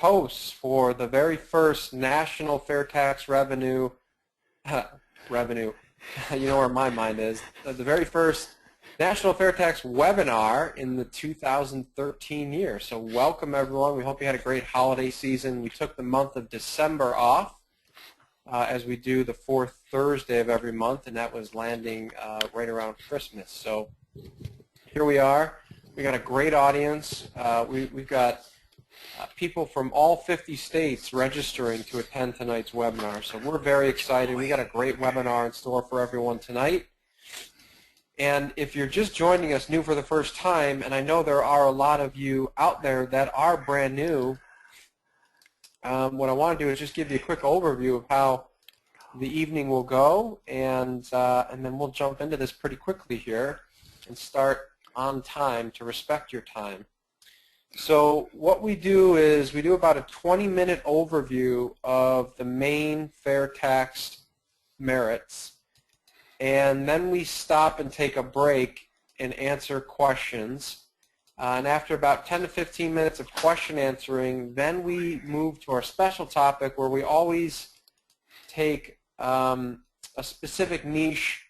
hosts for the very first National Fair Tax Revenue, you know where my mind is, the very first National Fair Tax webinar in the 2013 year. So welcome everyone. We hope you had a great holiday season. We took the month of December off as we do the fourth Thursday of every month, and that was landing right around Christmas. So here we are. We got a great audience. We've got people from all 50 states registering to attend tonight's webinar. So we're very excited. We got a great webinar in store for everyone tonight. And if you're just joining us new for the first time, and I know there are a lot of you out there that are brand new, what I want to do is just give you a quick overview of how the evening will go, and then we'll jump into this pretty quickly here and start on time to respect your time. So what we do is we do about a 20-minute overview of the main fair tax merits, and then we stop and take a break and answer questions. And after about 10 to 15 minutes of question answering, then we move to our special topic where we always take a specific niche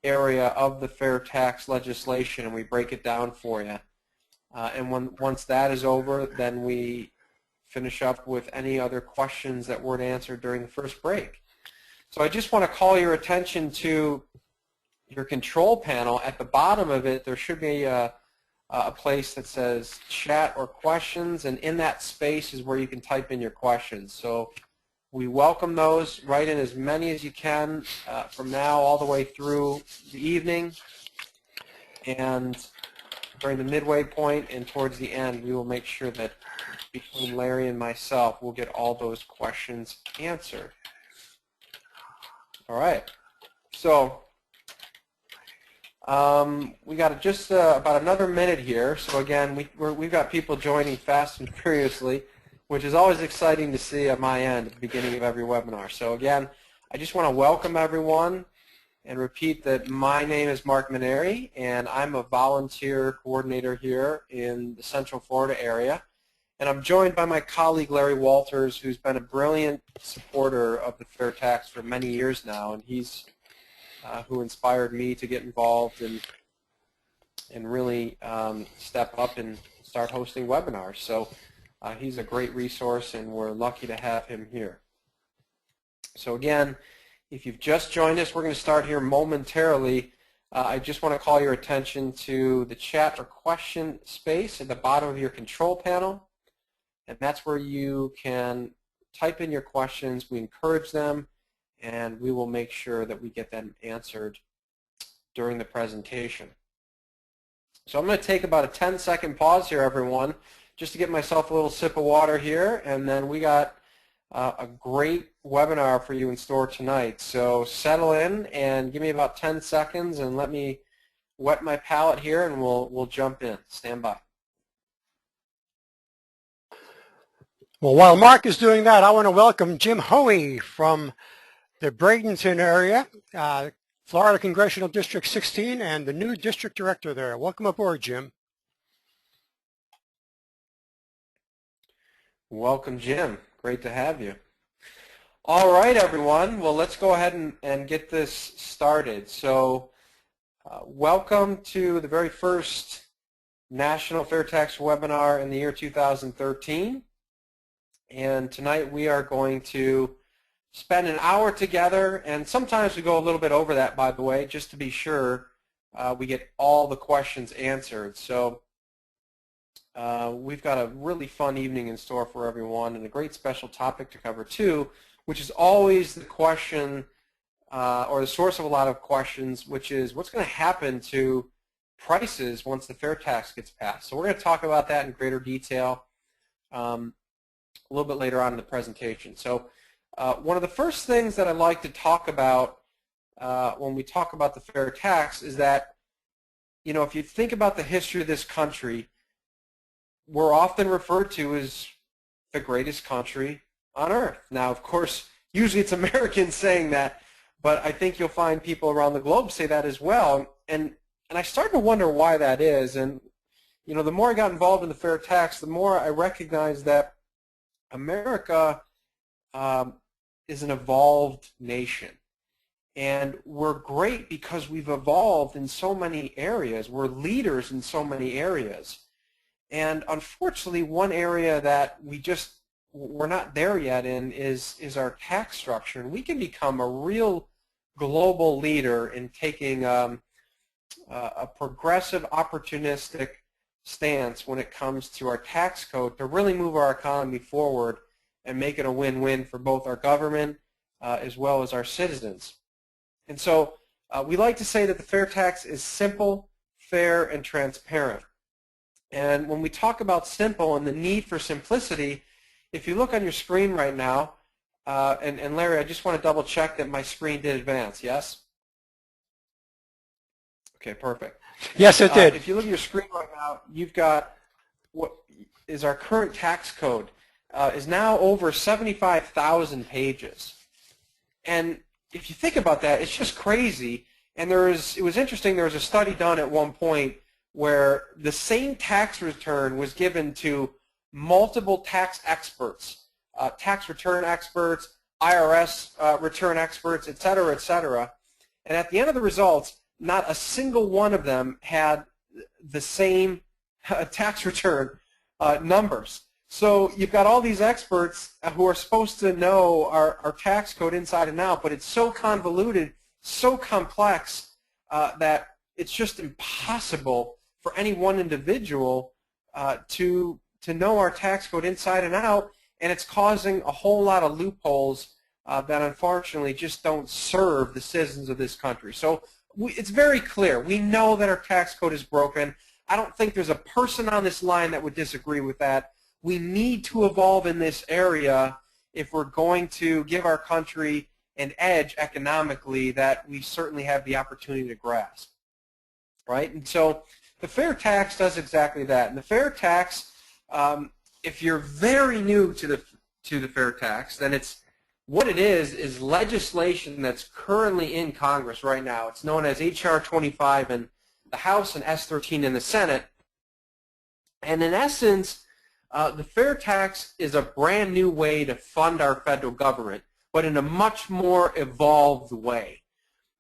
area of the fair tax legislation and we break it down for you. Once that is over, then we finish up with any other questions that weren't answered during the first break. So I just want to call your attention to your control panel. At the bottom of it, there should be a place that says chat or questions, and in that space is where you can type in your questions. So we welcome those. Write in as many as you can from now all the way through the evening. And during the midway point and towards the end, we will make sure that between Larry and myself, we'll get all those questions answered. All right. So we got just about another minute here. So again, we've got people joining fast and furiously, which is always exciting to see at my end at the beginning of every webinar. So again, I just want to welcome everyone and repeat that my name is Mark Maneri, and I'm a volunteer coordinator here in the Central Florida area. And I'm joined by my colleague Larry Walters, who's been a brilliant supporter of the fair tax for many years now, and he's who inspired me to get involved and really step up and start hosting webinars. So he's a great resource, and we're lucky to have him here. So again, if you've just joined us, we're going to start here momentarily. I just want to call your attention to the chat or question space at the bottom of your control panel, and that's where you can type in your questions. We encourage them, and we will make sure that we get them answered during the presentation. So I'm going to take about a 10-second pause here, everyone, just to get myself a little sip of water here, and then we got a great webinar for you in store tonight. So settle in and give me about 10 seconds and let me wet my palate here, and we'll jump in. Stand by. Well, while Mark is doing that, I want to welcome Jim Hoey from the Bradenton area, Florida Congressional District 16, and the new district director there. Welcome aboard, Jim. Welcome, Jim. Great to have you. All right, everyone. Well, let's go ahead and get this started. So welcome to the very first National Fair Tax webinar in the year 2013. And tonight we are going to spend an hour together, and sometimes we go a little bit over that, by the way, just to be sure we get all the questions answered. So we've got a really fun evening in store for everyone, and a great special topic to cover too, which is always the question or the source of a lot of questions, which is what's going to happen to prices once the fair tax gets passed. So we're going to talk about that in greater detail a little bit later on in the presentation. So one of the first things that I like to talk about when we talk about the fair tax is that, you know, if you think about the history of this country, we're often referred to as the greatest country on earth. Now, of course, usually it's Americans saying that, but I think you'll find people around the globe say that as well. And I started to wonder why that is. And, you know, the more I got involved in the fair tax, the more I recognized that America is an evolved nation. And we're great because we've evolved in so many areas. We're leaders in so many areas. And unfortunately, one area that we're not there yet in is our tax structure. And we can become a real global leader in taking a progressive, opportunistic stance when it comes to our tax code to really move our economy forward and make it a win-win for both our government as well as our citizens. And so we like to say that the fair tax is simple, fair, and transparent. And when we talk about simple and the need for simplicity, if you look on your screen right now, and Larry, I just want to double check that my screen did advance, yes? Okay, perfect. Yes, it did. If you look at your screen right now, you've got what is our current tax code is now over 75,000 pages. And if you think about that, it's just crazy. And it was interesting, there was a study done at one point where the same tax return was given to multiple tax experts, tax return experts, IRS return experts, et cetera, et cetera. And at the end of the results, not a single one of them had the same tax return numbers. So you've got all these experts who are supposed to know our tax code inside and out, but it's so convoluted, so complex that it's just impossible for any one individual to know our tax code inside and out, and it's causing a whole lot of loopholes that unfortunately just don't serve the citizens of this country. So it's very clear. We know that our tax code is broken. I don't think there's a person on this line that would disagree with that. We need to evolve in this area if we're going to give our country an edge economically that we certainly have the opportunity to grasp, right? And so the fair tax does exactly that. And the fair tax, if you're very new to the fair tax, then what it is legislation that's currently in Congress right now. It's known as H.R. 25 in the House and S.13 in the Senate. And in essence, the fair tax is a brand new way to fund our federal government, but in a much more evolved way.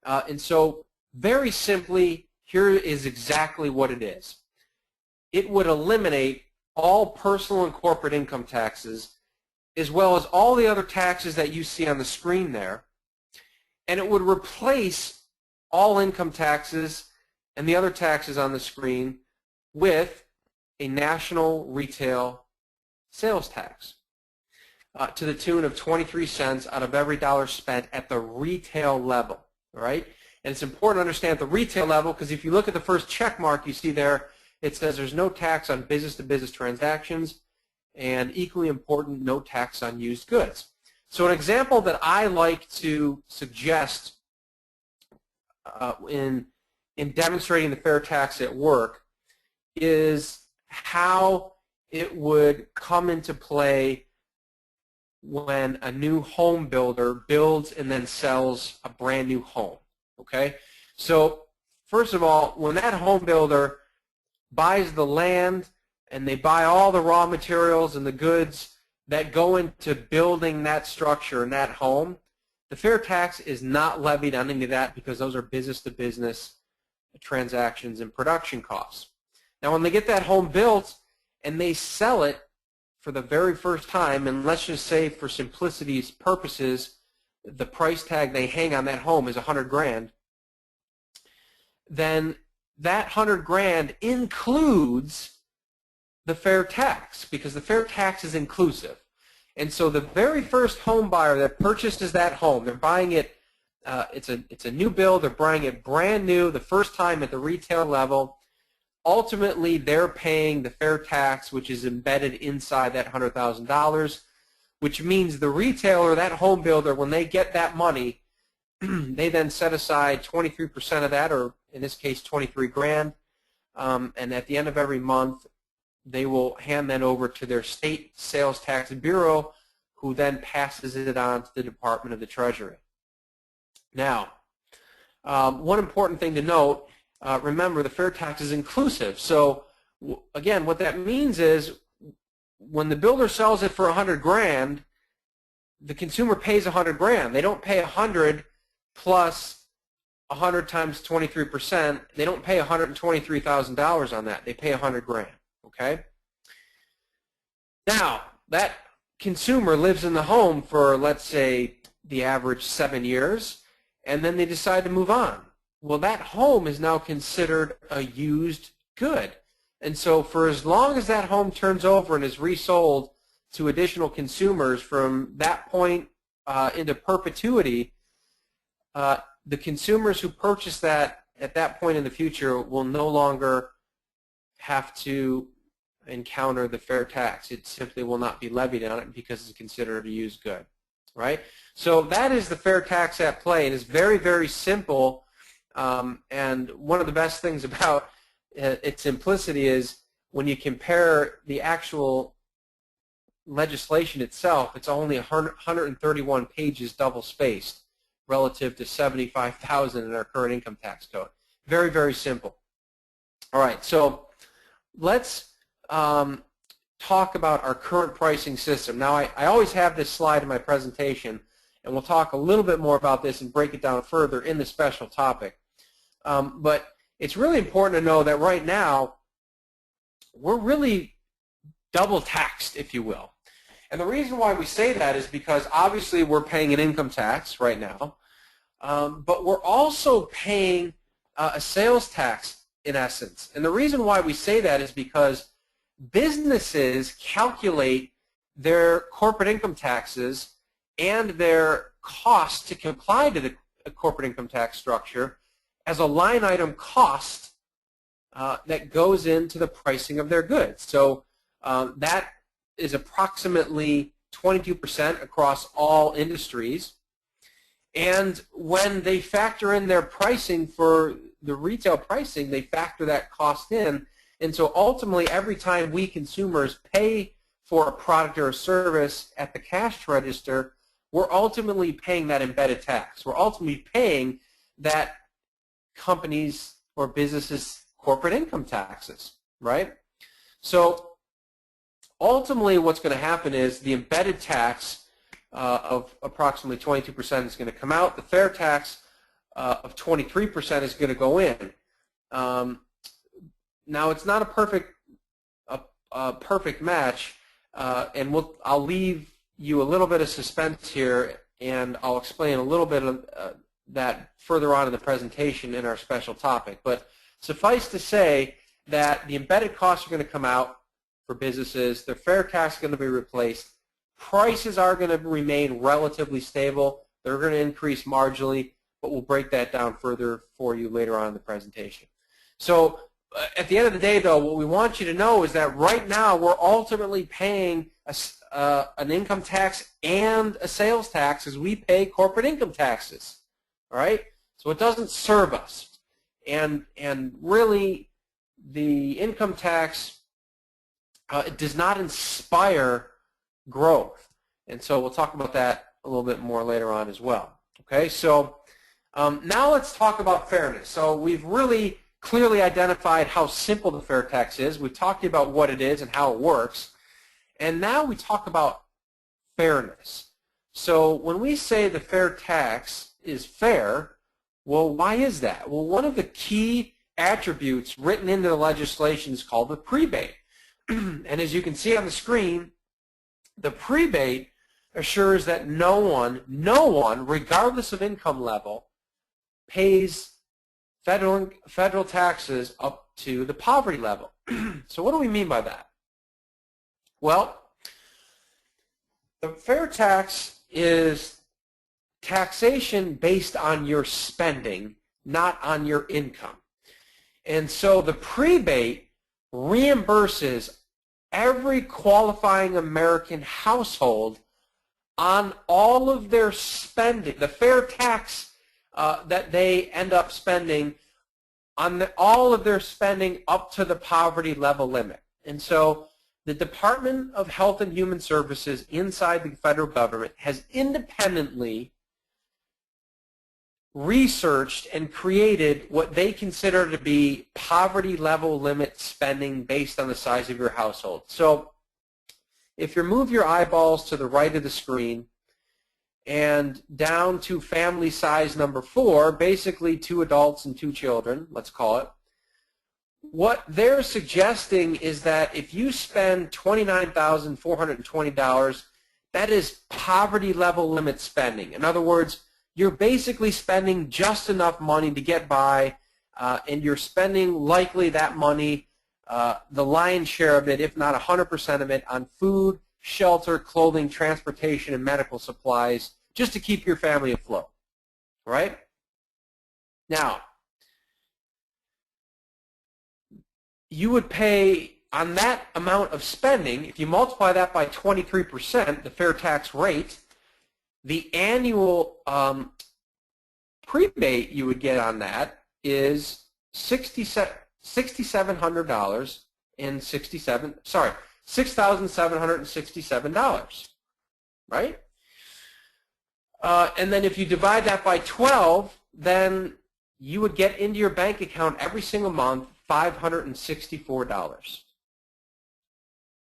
And so very simply, here is exactly what it is. It would eliminate all personal and corporate income taxes, as well as all the other taxes that you see on the screen there, and it would replace all income taxes and the other taxes on the screen with a national retail sales tax to the tune of 23 cents out of every dollar spent at the retail level, all right? And it's important to understand at the retail level because if you look at the first check mark you see there, it says there's no tax on business-to-business transactions, and equally important, no tax on used goods. So an example that I like to suggest in demonstrating the fair tax at work is how it would come into play when a new home builder builds and then sells a brand new home, okay? So first of all, when that home builder buys the land and they buy all the raw materials and the goods that go into building that structure and that home, the fair tax is not levied on any of that because those are business-to-business transactions and production costs. Now, when they get that home built and they sell it for the very first time, and let's just say for simplicity's purposes, the price tag they hang on that home is $100,000, then that $100,000 includes the fair tax because the fair tax is inclusive. And so the very first home buyer that purchases that home, they're buying it, it's a new build, they're buying it brand new the first time at the retail level. Ultimately, they're paying the fair tax, which is embedded inside that $100,000, which means the retailer, that home builder, when they get that money, they then set aside 23% of that, or in this case, $23,000, and at the end of every month, they will hand that over to their state sales tax bureau, who then passes it on to the Department of the Treasury. Now, one important thing to note, remember the fair tax is inclusive. So again, what that means is when the builder sells it for 100 grand, the consumer pays 100 grand. They don't pay 100 plus 100 times 23%. They don't pay $123,000 on that. They pay 100 grand. Okay. Now that consumer lives in the home for, let's say, the average 7 years, and then they decide to move on. Well, that home is now considered a used good. And so for as long as that home turns over and is resold to additional consumers from that point into perpetuity, the consumers who purchase that at that point in the future will no longer have to encounter the fair tax. It simply will not be levied on it because it's considered a used good, right? So that is the fair tax at play, and it's very, very simple. And one of the best things about its simplicity is when you compare the actual legislation itself, it's only 131 pages double-spaced relative to 75,000 in our current income tax code. Very, very simple. All right, so let's talk about our current pricing system. Now, I always have this slide in my presentation, and we'll talk a little bit more about this and break it down further in the special topic. But it's really important to know that right now, we're really double taxed, if you will. And the reason why we say that is because obviously we're paying an income tax right now, but we're also paying a sales tax in essence. And the reason why we say that is because businesses calculate their corporate income taxes and their cost to comply to the corporate income tax structure as a line item cost that goes into the pricing of their goods. So that is approximately 22% across all industries. And when they factor in their pricing for the retail pricing, they factor that cost in. And so ultimately, every time we consumers pay for a product or a service at the cash register, we're ultimately paying that embedded tax. We're ultimately paying that company's or business's corporate income taxes, right? So ultimately, what's going to happen is the embedded tax of approximately 22% is going to come out. The fair tax of 23% is going to go in. Now, it's not a perfect match, and I'll leave you a little bit of suspense here, and I'll explain a little bit of that further on in the presentation in our special topic. But suffice to say that the embedded costs are going to come out for businesses. The fair tax is going to be replaced. Prices are going to remain relatively stable. They're going to increase marginally, but we'll break that down further for you later on in the presentation. So at the end of the day, though, what we want you to know is that right now we're ultimately paying an income tax and a sales tax as we pay corporate income taxes. All right? So it doesn't serve us. And really, the income tax, it does not inspire growth. And so we'll talk about that a little bit more later on as well. Okay? So now let's talk about fairness. So we've really clearly identified how simple the fair tax is. We've talked about what it is and how it works. And now we talk about fairness. So when we say the fair tax is fair, well, why is that? Well, one of the key attributes written into the legislation is called the prebate. And as you can see on the screen, the prebate assures that no one, regardless of income level, pays federal taxes up to the poverty level. So what do we mean by that? Well, the fair tax is taxation based on your spending, not on your income. And so the prebate reimburses every qualifying American household on all of their spending, the fair tax that they end up spending on all of their spending up to the poverty level limit. And so the Department of Health and Human Services inside the federal government has independently researched and created what they consider to be poverty level limit spending based on the size of your household. So if you move your eyeballs to the right of the screen and down to family size number 4, basically 2 adults and 2 children, let's call it, what they're suggesting is that if you spend $29,420, that is poverty level limit spending. In other words, you're basically spending just enough money to get by, and you're spending likely that money, the lion's share of it, if not 100% of it, on food, shelter, clothing, transportation, and medical supplies, just to keep your family afloat, right? Now, you would pay on that amount of spending, if you multiply that by 23%, the fair tax rate, the annual prebate you would get on that is $6,767, right? And then if you divide that by 12, then you would get into your bank account every single month $564.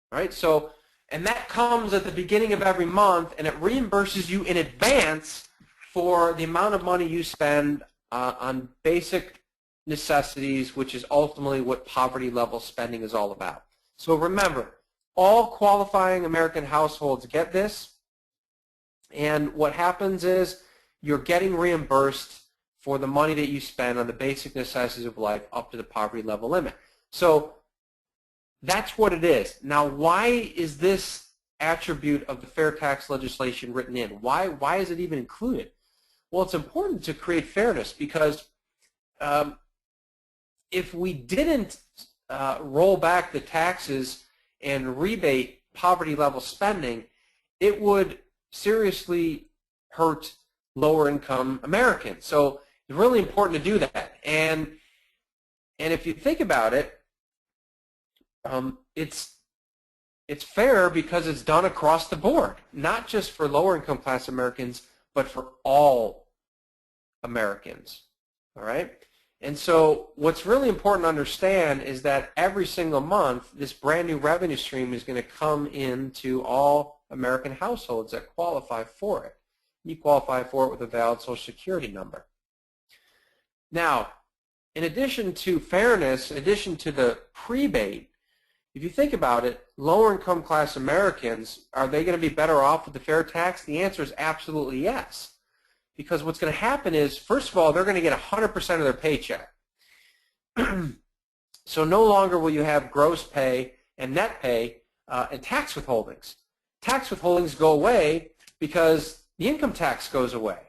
Right? So, and that comes at the beginning of every month, and it reimburses you in advance for the amount of money you spend on basic necessities, which is ultimately what poverty level spending is all about. So remember, all qualifying American households get this, and what happens is you're getting reimbursed for the money that you spend on the basic necessities of life up to the poverty level limit. So that's what it is. Now, why is this attribute of the fair tax legislation written in? Why is it even included? Well, it's important to create fairness because if we didn't roll back the taxes and rebate poverty level spending, it would seriously hurt lower income Americans. So it's really important to do that. And if you think about it, it's fair because it's done across the board, not just for lower income class Americans, but for all Americans. All right? And so what's really important to understand is that every single month, this brand new revenue stream is going to come into all American households that qualify for it. You qualify for it with a valid Social Security number. Now, in addition to fairness, in addition to the prebate, if you think about it, lower income class Americans, are they going to be better off with the fair tax? The answer is absolutely yes. Because what's going to happen is, first of all, they're going to get 100% of their paycheck. So no longer will you have gross pay and net pay and tax withholdings. Tax withholdings go away because the income tax goes away,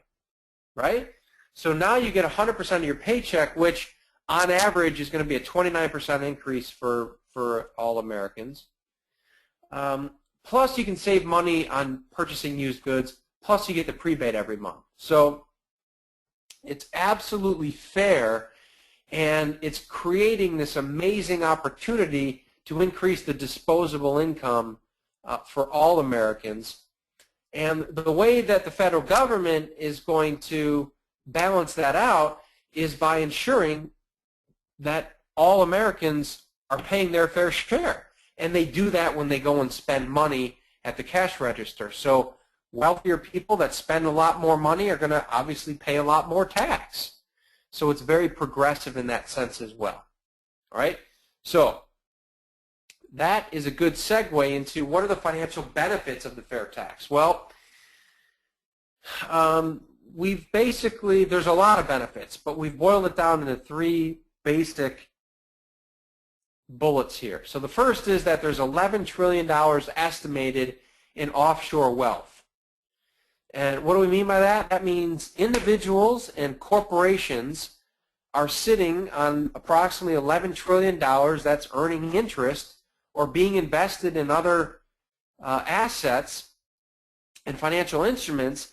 right? So now you get 100% of your paycheck, which on average is going to be a 29% increase for all Americans. Plus you can save money on purchasing used goods, plus you get the prebate every month. So it's absolutely fair, and it's creating this amazing opportunity to increase the disposable income for all Americans. And the way that the federal government is going to balance that out is by ensuring that all Americans are paying their fair share. And they do that when they go and spend money at the cash register. So wealthier people that spend a lot more money are going to obviously pay a lot more tax. So it's very progressive in that sense as well. All right? So that is a good segue into what are the financial benefits of the fair tax. Well, there's a lot of benefits, but we've boiled it down into 3 basic bullets here. So the first is that there's $11 trillion estimated in offshore wealth. And what do we mean by that? That means individuals and corporations are sitting on approximately $11 trillion that's earning interest or being invested in other assets and financial instruments,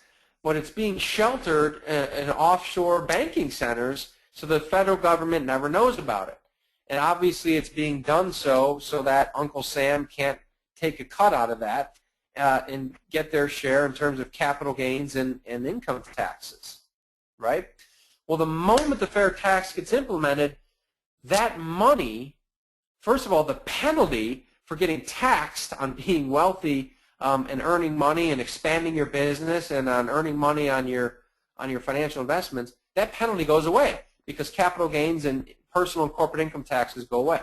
but it's being sheltered in offshore banking centers so the federal government never knows about it. And obviously it's being done so that Uncle Sam can't take a cut out of that and get their share in terms of capital gains and income taxes, right? Well, the moment the fair tax gets implemented, that money, first of all, the penalty for getting taxed on being wealthy and earning money and expanding your business and on earning money on your financial investments, that penalty goes away because capital gains and personal and corporate income taxes go away.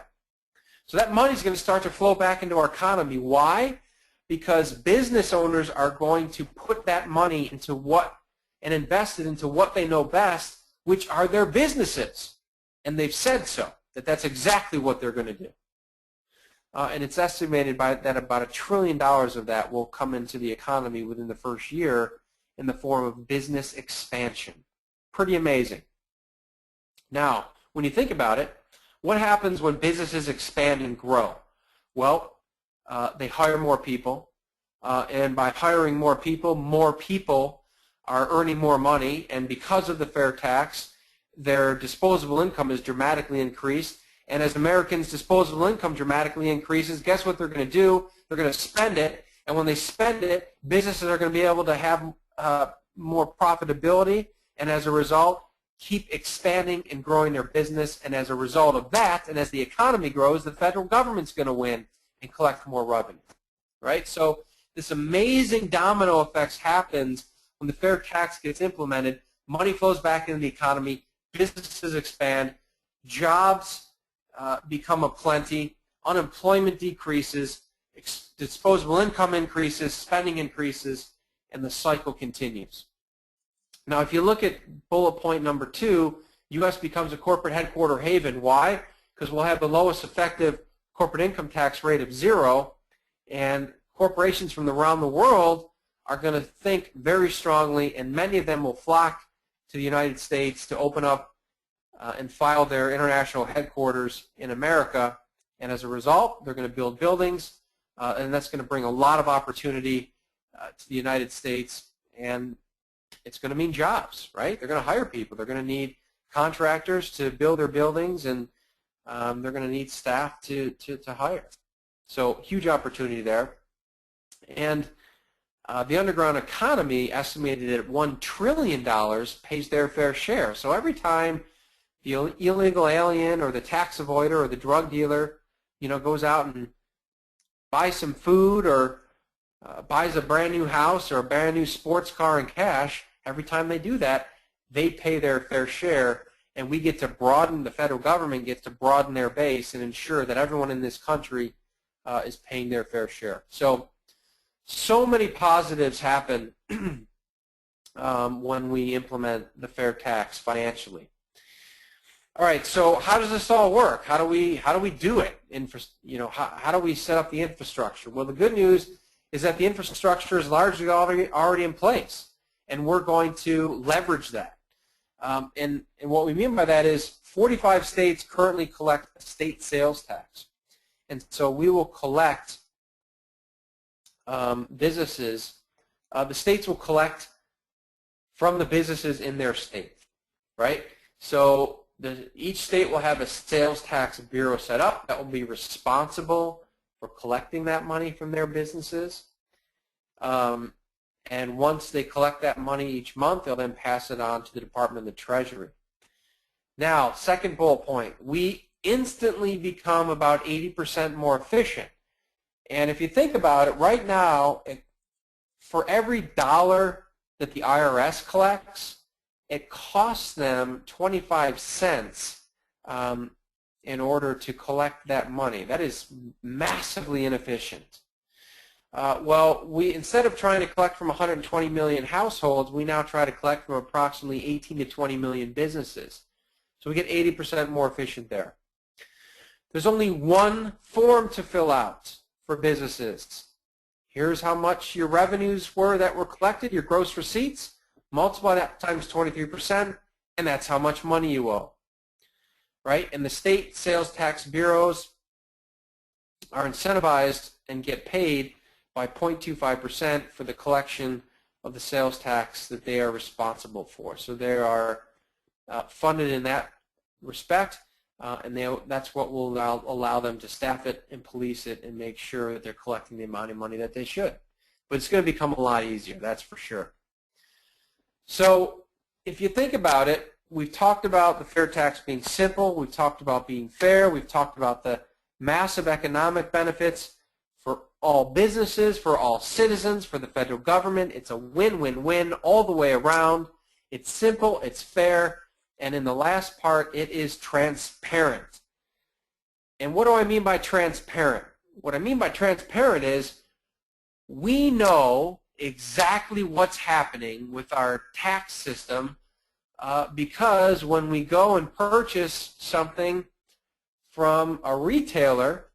So that money is going to start to flow back into our economy. Why? Because business owners are going to put that money into what and invest it into what they know best, which are their businesses. And they've said so, that that's exactly what they're going to do. And it's estimated that about $1 trillion of that will come into the economy within the first year in the form of business expansion. Pretty amazing. Now, when you think about it, what happens when businesses expand and grow? Well, they hire more people, and by hiring more people are earning more money, and because of the fair tax, their disposable income is dramatically increased, and as Americans' disposable income dramatically increases, guess what they're going to do? They're going to spend it, and when they spend it, businesses are going to be able to have more profitability, and as a result, keep expanding and growing their business, and as a result of that, and as the economy grows, the federal government's going to win and collect more revenue, right? So this amazing domino effect happens when the fair tax gets implemented. Money flows back into the economy, businesses expand, jobs become aplenty, unemployment decreases, disposable income increases, spending increases, and the cycle continues. Now, if you look at bullet point number 2, U.S. becomes a corporate headquarter haven. Why? Because we'll have the lowest effective corporate income tax rate of 0, and corporations from around the world are going to think very strongly, and many of them will flock to the United States to open up and file their international headquarters in America, and as a result, they're going to build buildings, and that's going to bring a lot of opportunity to the United States, and it's going to mean jobs, right? They're going to hire people. They're going to need contractors to build their buildings, and they're going to need staff to hire. So huge opportunity there. And the underground economy, estimated at $1 trillion, pays their fair share. So every time the illegal alien or the tax avoider or the drug dealer, goes out and buys some food or buys a brand new house or a brand new sports car in cash, every time they do that, they pay their fair share, and we get to broaden, the federal government gets to broaden their base and ensure that everyone in this country is paying their fair share. So many positives happen when we implement the fair tax financially. All right, so how does this all work? How do we do it? How do we set up the infrastructure? Well, the good news is that the infrastructure is largely already in place, and we're going to leverage that. And what we mean by that is 45 states currently collect a state sales tax, and so we will collect businesses. The states will collect from the businesses in their state, right? So each state will have a sales tax bureau set up that will be responsible for collecting that money from their businesses. And once they collect that money each month, they'll then pass it on to the Department of the Treasury. Now, second bullet point, we instantly become about 80% more efficient. And if you think about it, right now, for every dollar that the IRS collects, it costs them 25 cents in order to collect that money. That is massively inefficient. Well, instead of trying to collect from 120 million households, we now try to collect from approximately 18 to 20 million businesses. So we get 80% more efficient there. There's only one form to fill out for businesses. Here's how much your revenues were that were collected, your gross receipts. Multiply that times 23%, and that's how much money you owe, right? And the state sales tax bureaus are incentivized and get paid by 0.25% for the collection of the sales tax that they are responsible for. So they are funded in that respect, and that's what will allow them to staff it and police it and make sure that they're collecting the amount of money that they should. But it's going to become a lot easier, that's for sure. So if you think about it, we've talked about the fair tax being simple, we've talked about being fair, we've talked about the Massive economic benefits for all businesses, for all citizens, for the federal government. It's a win-win-win all the way around. It's simple, it's fair, and in the last part, it is transparent. And what do I mean by transparent? What I mean by transparent is we know exactly what's happening with our tax system because when we go and purchase something from a retailer,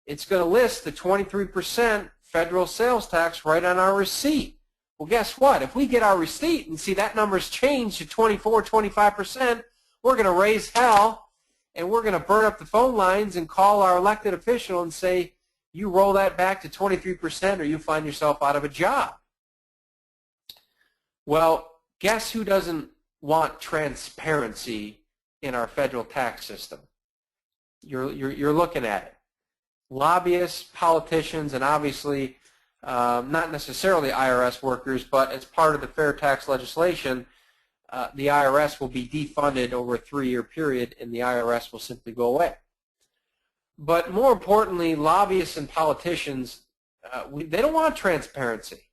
it's going to list the 23% federal sales tax right on our receipt. Well, guess what? If we get our receipt and see that number's changed to 24, 25%, we're going to raise hell, and we're going to burn up the phone lines and call our elected official and say, you roll that back to 23% or you find yourself out of a job. Well, guess who doesn't want transparency in our federal tax system? You're looking at it. Lobbyists, politicians, and obviously not necessarily IRS workers, but as part of the fair tax legislation, the IRS will be defunded over a 3-year period, and the IRS will simply go away. But more importantly, lobbyists and politicians, they don't want transparency.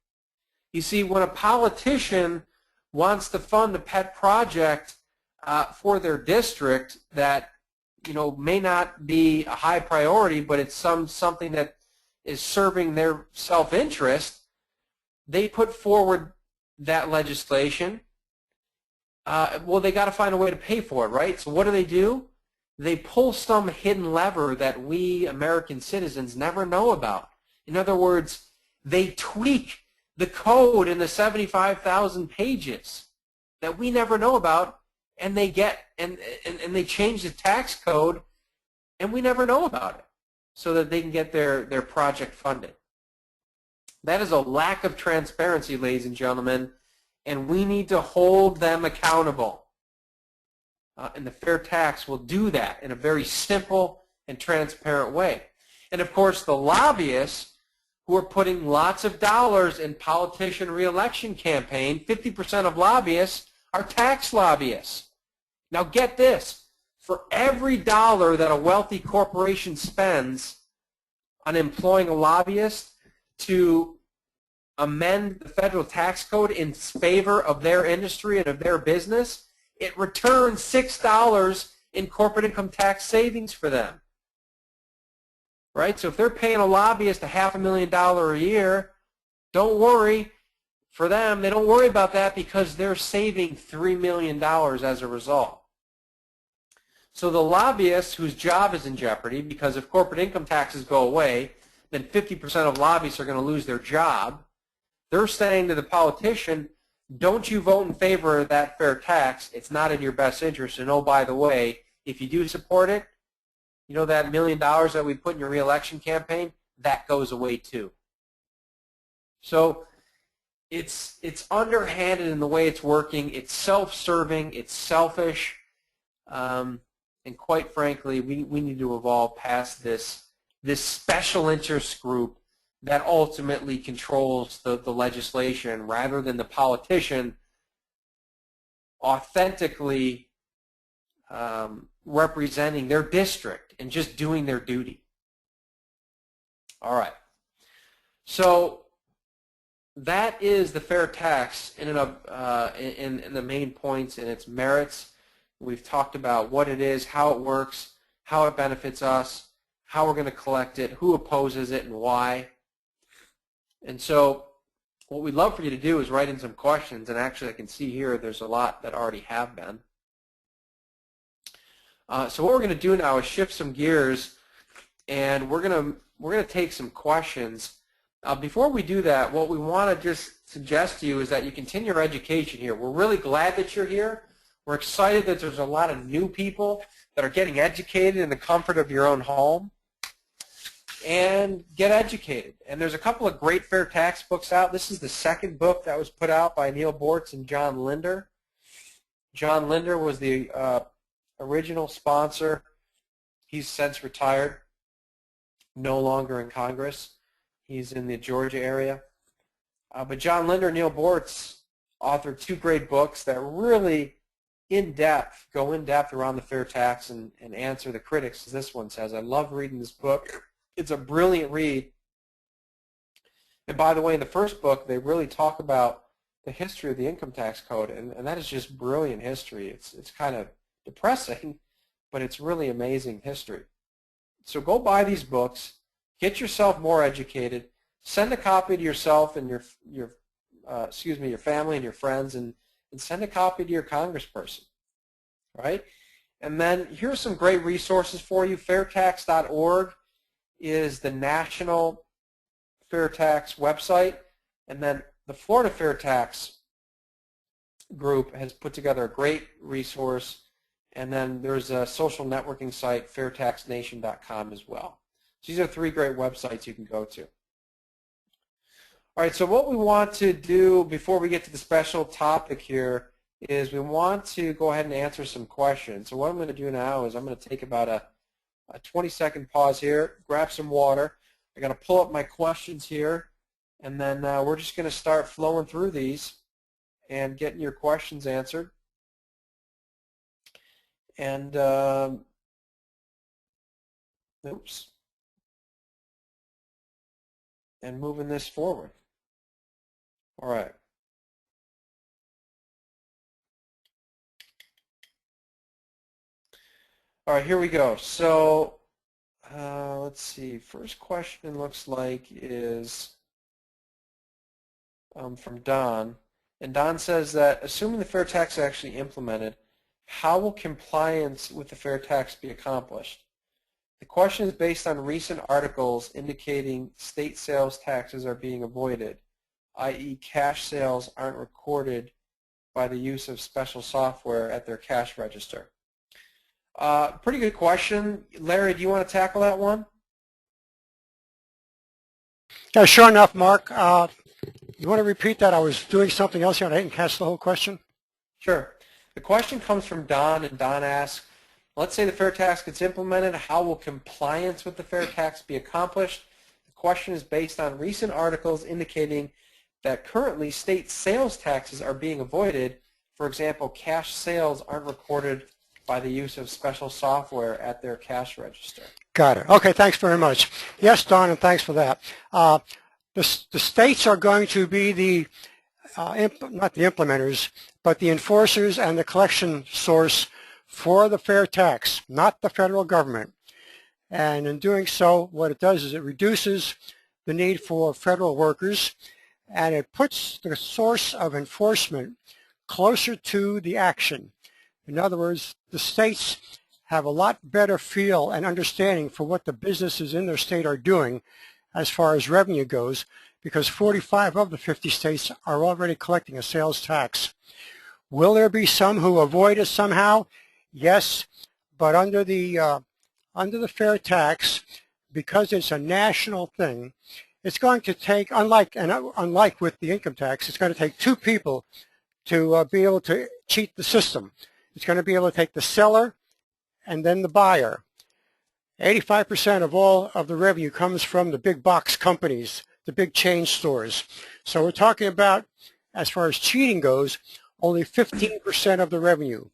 You see, when a politician wants to fund a pet project for their district that may not be a high priority, but it's something that is serving their self-interest, they put forward that legislation. Well, they got to find a way to pay for it, right? So what do? They pull some hidden lever that we American citizens never know about. In other words, they tweak the code in the 75,000 pages that we never know about, and they they change the tax code, and we never know about it, so that they can get their project funded. That is a lack of transparency, ladies and gentlemen, and we need to hold them accountable. And the fair tax will do that in a very simple and transparent way. And of course, the lobbyists who are putting lots of dollars in politician re-election campaign, 50% of lobbyists are tax lobbyists. Now get this, for every dollar that a wealthy corporation spends on employing a lobbyist to amend the federal tax code in favor of their industry and of their business, it returns $6 in corporate income tax savings for them. Right? So if they're paying a lobbyist $500,000 a year, don't worry. For them, they don't worry about that because they're saving $3 million as a result. So the lobbyists whose job is in jeopardy, because if corporate income taxes go away, then 50% of lobbyists are going to lose their job. They're saying to the politician, don't you vote in favor of that fair tax. It's not in your best interest. And oh, by the way, if you do support it, you know that $1 million that we put in your re-election campaign, that goes away too. So it's underhanded in the way it's working. It's self-serving. It's selfish. And quite frankly, we need to evolve past this special interest group that ultimately controls the legislation rather than the politician authentically representing their district and just doing their duty. All right. So that is the fair tax in the main points and its merits. We've talked about what it is, how it works, how it benefits us, how we're going to collect it, who opposes it, and why. And so what we'd love for you to do is write in some questions, and actually I can see here there's a lot that already have been. So what we're going to do now is shift some gears, and we're going to take some questions. Before we do that, what we want to just suggest to you is that you continue your education here. We're really glad that you're here. We're excited that there's a lot of new people that are getting educated in the comfort of your own home. And get educated. And there's a couple of great fair tax books out. This is the second book that was put out by Neil Bortz and John Linder. John Linder was the original sponsor. He's since retired, no longer in Congress. He's in the Georgia area. But John Linder and Neil Bortz authored two great books that really go in depth around the fair tax and answer the critics, as this one says. I love reading this book. It's a brilliant read. And by the way, in the first book, they really talk about the history of the income tax code, and that is just brilliant history. It's kind of depressing, but it's really amazing history. So go buy these books, get yourself more educated, send a copy to yourself and your family and your friends, and send a copy to your congressperson, right? And then here's some great resources for you. FairTax.org is the national fair tax website, and then the Florida Fair Tax group has put together a great resource, and then there's a social networking site, fairtaxnation.com, as well. So these are 3 great websites you can go to. All right, so what we want to do before we get to the special topic here is we want to go ahead and answer some questions. So what I'm going to do now is I'm going to take about a 20-second pause here, grab some water. I got to pull up my questions here, and then we're just going to start flowing through these and getting your questions answered. And and moving this forward. All right. All right, here we go. So let's see. First question looks like is from Don. And Don says that, assuming the fair tax is actually implemented, how will compliance with the fair tax be accomplished? The question is based on recent articles indicating state sales taxes are being avoided, i.e. cash sales aren't recorded by the use of special software at their cash register. Pretty good question. Larry, do you want to tackle that one? Yeah, sure enough, Mark. You want to repeat that? I was doing something else here and I didn't catch the whole question. Sure. The question comes from Don, and Don asks, let's say the fair tax gets implemented, how will compliance with the fair tax be accomplished? The question is based on recent articles indicating that currently state sales taxes are being avoided. For example, cash sales aren't recorded by the use of special software at their cash register. Got it. Okay, thanks very much. Yes, Don, and thanks for that. The states are going to be the, not the implementers, but the enforcers and the collection source for the fair tax, not the federal government. And in doing so, what it does is it reduces the need for federal workers, and it puts the source of enforcement closer to the action. In other words, the states have a lot better feel and understanding for what the businesses in their state are doing as far as revenue goes, because 45 of the 50 states are already collecting a sales tax. Will there be some who avoid it somehow? Yes, but under the fair tax, because it's a national thing, it's going to take, unlike with the income tax, it's going to take 2 people to be able to cheat the system. It's going to be able to take the seller and then the buyer. 85% of all of the revenue comes from the big box companies, the big chain stores. So we're talking about, as far as cheating goes, only 15% of the revenue.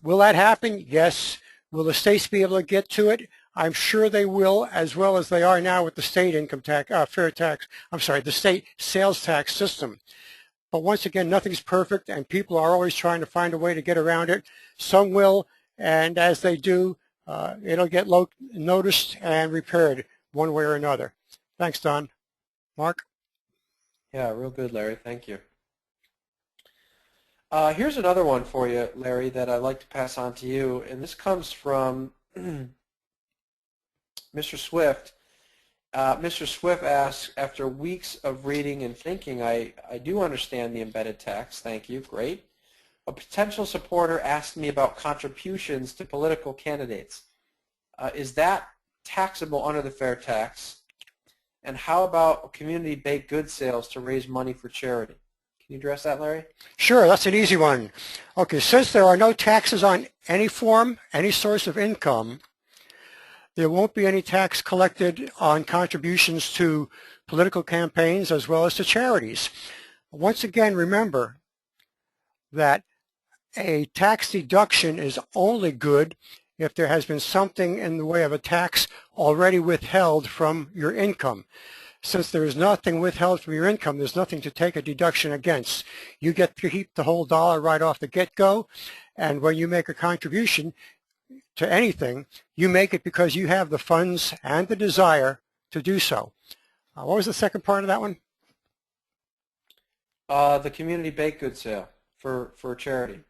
Will that happen? Yes. Will the states be able to get to it? I'm sure they will, as well as they are now with the state income tax, the state sales tax system. But once again, nothing's perfect, and people are always trying to find a way to get around it. Some will, and as they do, it'll get noticed and repaired one way or another. Thanks, Don. Mark? Yeah, real good, Larry. Thank you. Here's another one for you, Larry, that I'd like to pass on to you, and this comes from Mr. Swift. Mr. Swift asks, after weeks of reading and thinking, I do understand the embedded tax. Thank you. Great. A potential supporter asked me about contributions to political candidates. Is that taxable under the fair tax? And how about community baked goods sales to raise money for charity? Can you address that, Larry? Sure, that's an easy one. Okay, since there are no taxes on any form, any source of income, there won't be any tax collected on contributions to political campaigns as well as to charities. Once again, remember that a tax deduction is only good if there has been something in the way of a tax already withheld from your income. Since there is nothing withheld from your income, there's nothing to take a deduction against. You get to keep the whole dollar right off the get-go, and when you make a contribution to anything, you make it because you have the funds and the desire to do so. What was the second part of that one? The community baked goods sale for charity.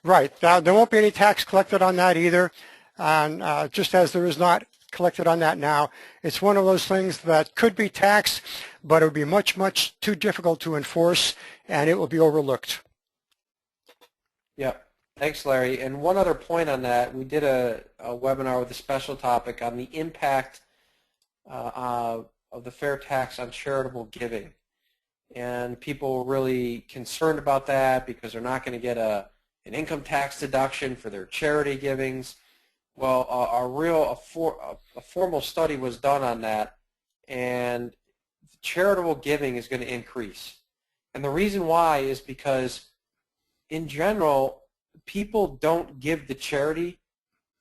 Right. There won't be any tax collected on that either. And just as there is not collected on that now, it's one of those things that could be taxed, but it would be much, much too difficult to enforce, and it will be overlooked. Yeah. Thanks, Larry. And one other point on that, we did a webinar with a special topic on the impact of the fair tax on charitable giving. And people were really concerned about that because they're not going to get an income tax deduction for their charity givings. Well, a formal study was done on that, and charitable giving is going to increase. And the reason why is because, in general, people don't give to charity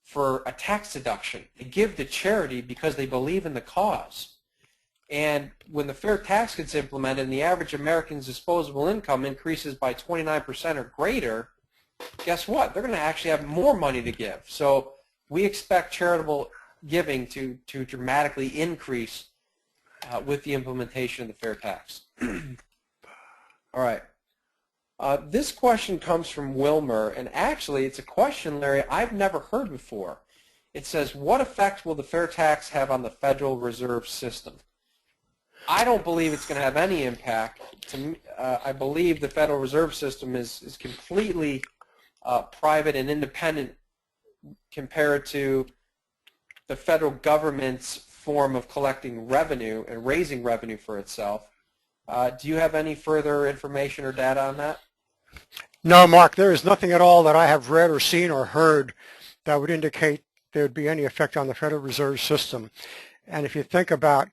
for a tax deduction. They give to charity because they believe in the cause. And when the fair tax gets implemented and the average American's disposable income increases by 29% or greater, guess what? They're going to actually have more money to give. So we expect charitable giving to dramatically increase with the implementation of the fair tax. All right. This question comes from Wilmer, and actually it's a question, Larry, I've never heard before. It says, what effect will the fair tax have on the Federal Reserve System? I don't believe it's going to have any impact. I believe the Federal Reserve System is completely private and independent compared to the federal government's form of collecting revenue and raising revenue for itself. Do you have any further information or data on that? No, Mark, there is nothing at all that I have read or seen or heard that would indicate there would be any effect on the Federal Reserve System. And if you think about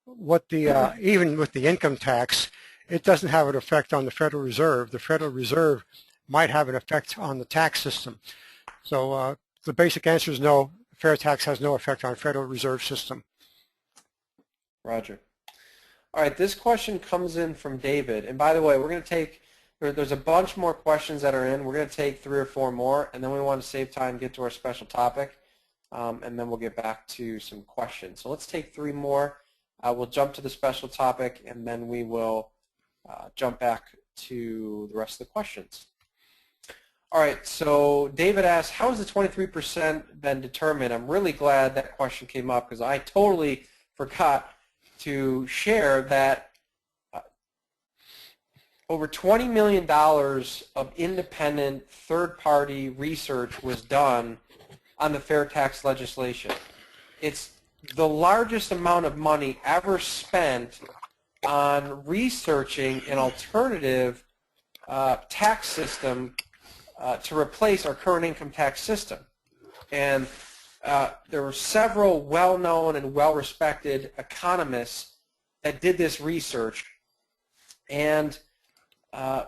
what the even with the income tax, it doesn't have an effect on the Federal Reserve. The Federal Reserve might have an effect on the tax system. So the basic answer is no. Fair tax has no effect on Federal Reserve System. Roger. All right, this question comes in from David. And by the way, we're going to take, there's a bunch more questions that are in. We're going to take 3 or 4 more, and then we want to save time, get to our special topic, and then we'll get back to some questions. So let's take 3 more. We'll jump to the special topic, and then we will jump back to the rest of the questions. All right, so David asked, how has the 23% been determined? I'm really glad that question came up because I totally forgot to share that over $20 million of independent third-party research was done on the fair tax legislation. It's the largest amount of money ever spent on researching an alternative tax system to replace our current income tax system. And there were several well-known and well-respected economists that did this research. And I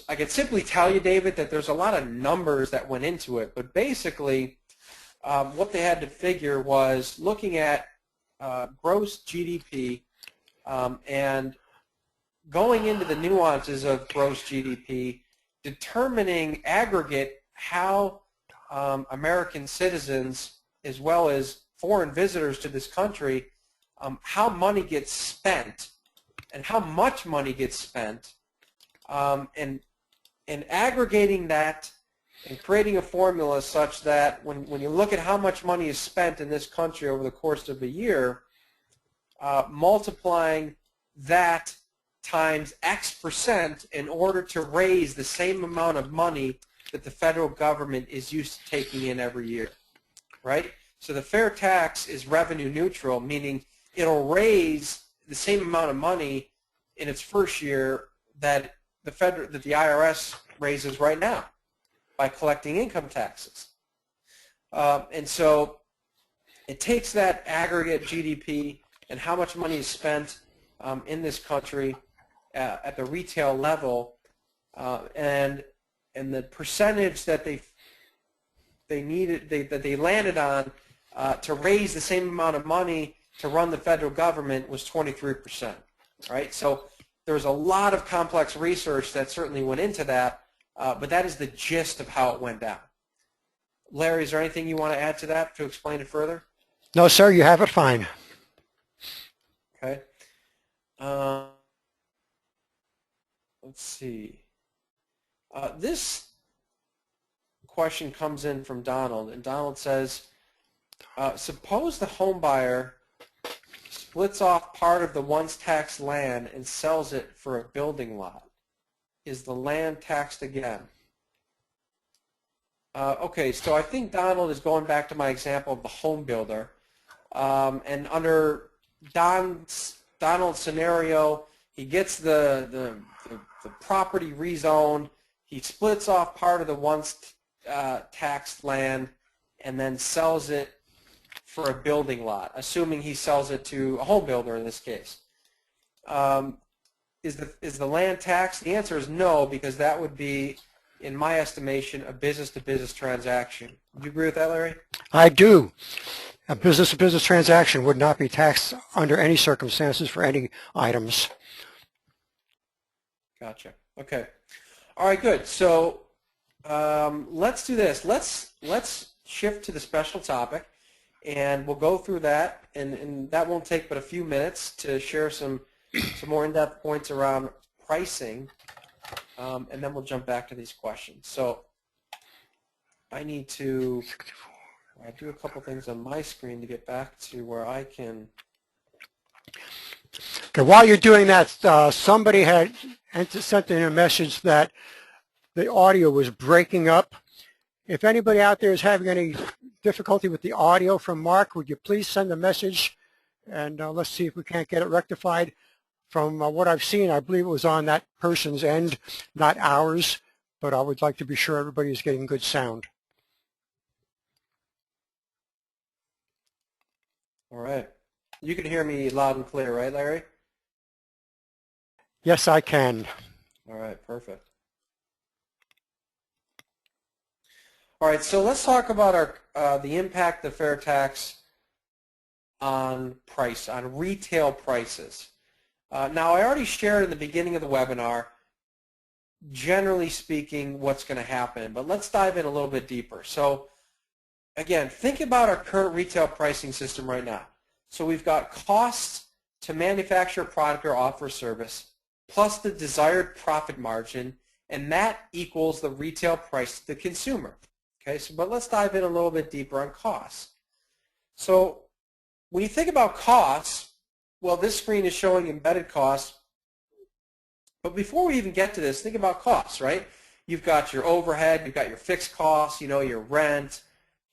could simply tell you, David, that there's a lot of numbers that went into it. But basically, what they had to figure was looking at gross GDP and going into the nuances of gross GDP, determining aggregate how American citizens as well as foreign visitors to this country, how money gets spent and how much money gets spent, and aggregating that and creating a formula such that when you look at how much money is spent in this country over the course of a year, multiplying that times X% in order to raise the same amount of money that the federal government is used to taking in every year, right? So the fair tax is revenue neutral, meaning it'll raise the same amount of money in its first year that the IRS raises right now by collecting income taxes. And so it takes that aggregate GDP and how much money is spent in this country at the retail level, and the percentage that they landed on to raise the same amount of money to run the federal government was 23%. Right? So there was a lot of complex research that certainly went into that, but that is the gist of how it went down. Larry, is there anything you want to add to that to explain it further? No, sir, you have it fine. Okay. Let's see. This question comes in from Donald, and Donald says, suppose the home buyer splits off part of the once taxed land and sells it for a building lot. Is the land taxed again? Okay, so I think Donald is going back to my example of the home builder. And under Donald's scenario, he gets the property rezoned, he splits off part of the once taxed land and then sells it for a building lot, assuming he sells it to a home builder in this case. Is the land taxed? The answer is no, because that would be, in my estimation, a business-to-business transaction. Do you agree with that, Larry? I do. A business-to-business transaction would not be taxed under any circumstances for any items. Gotcha. Okay. All right, good. So let's do this. Let's shift to the special topic, and we'll go through that, and that won't take but a few minutes to share some more in-depth points around pricing. And then we'll jump back to these questions. So I need to do a couple things on my screen to get back to where I can. Okay, while you're doing that, somebody had sent in a message that the audio was breaking up. If anybody out there is having any difficulty with the audio from Mark, would you please send a message, and let's see if we can't get it rectified. From what I've seen, I believe it was on that person's end, not ours, but I would like to be sure everybody is getting good sound. All right. You can hear me loud and clear, right, Larry? Yes, I can. All right, perfect. All right, so let's talk about the impact of fair tax on retail prices. Now, I already shared in the beginning of the webinar, generally speaking, what's going to happen, but let's dive in a little bit deeper. So, again, think about our current retail pricing system right now. So we've got costs to manufacture a product or offer a service, plus the desired profit margin, and that equals the retail price to the consumer. Okay, so but let's dive in a little bit deeper on costs. So when you think about costs, well, this screen is showing embedded costs. But before we even get to this, think about costs, right? You've got your overhead, you've got your fixed costs, your rent,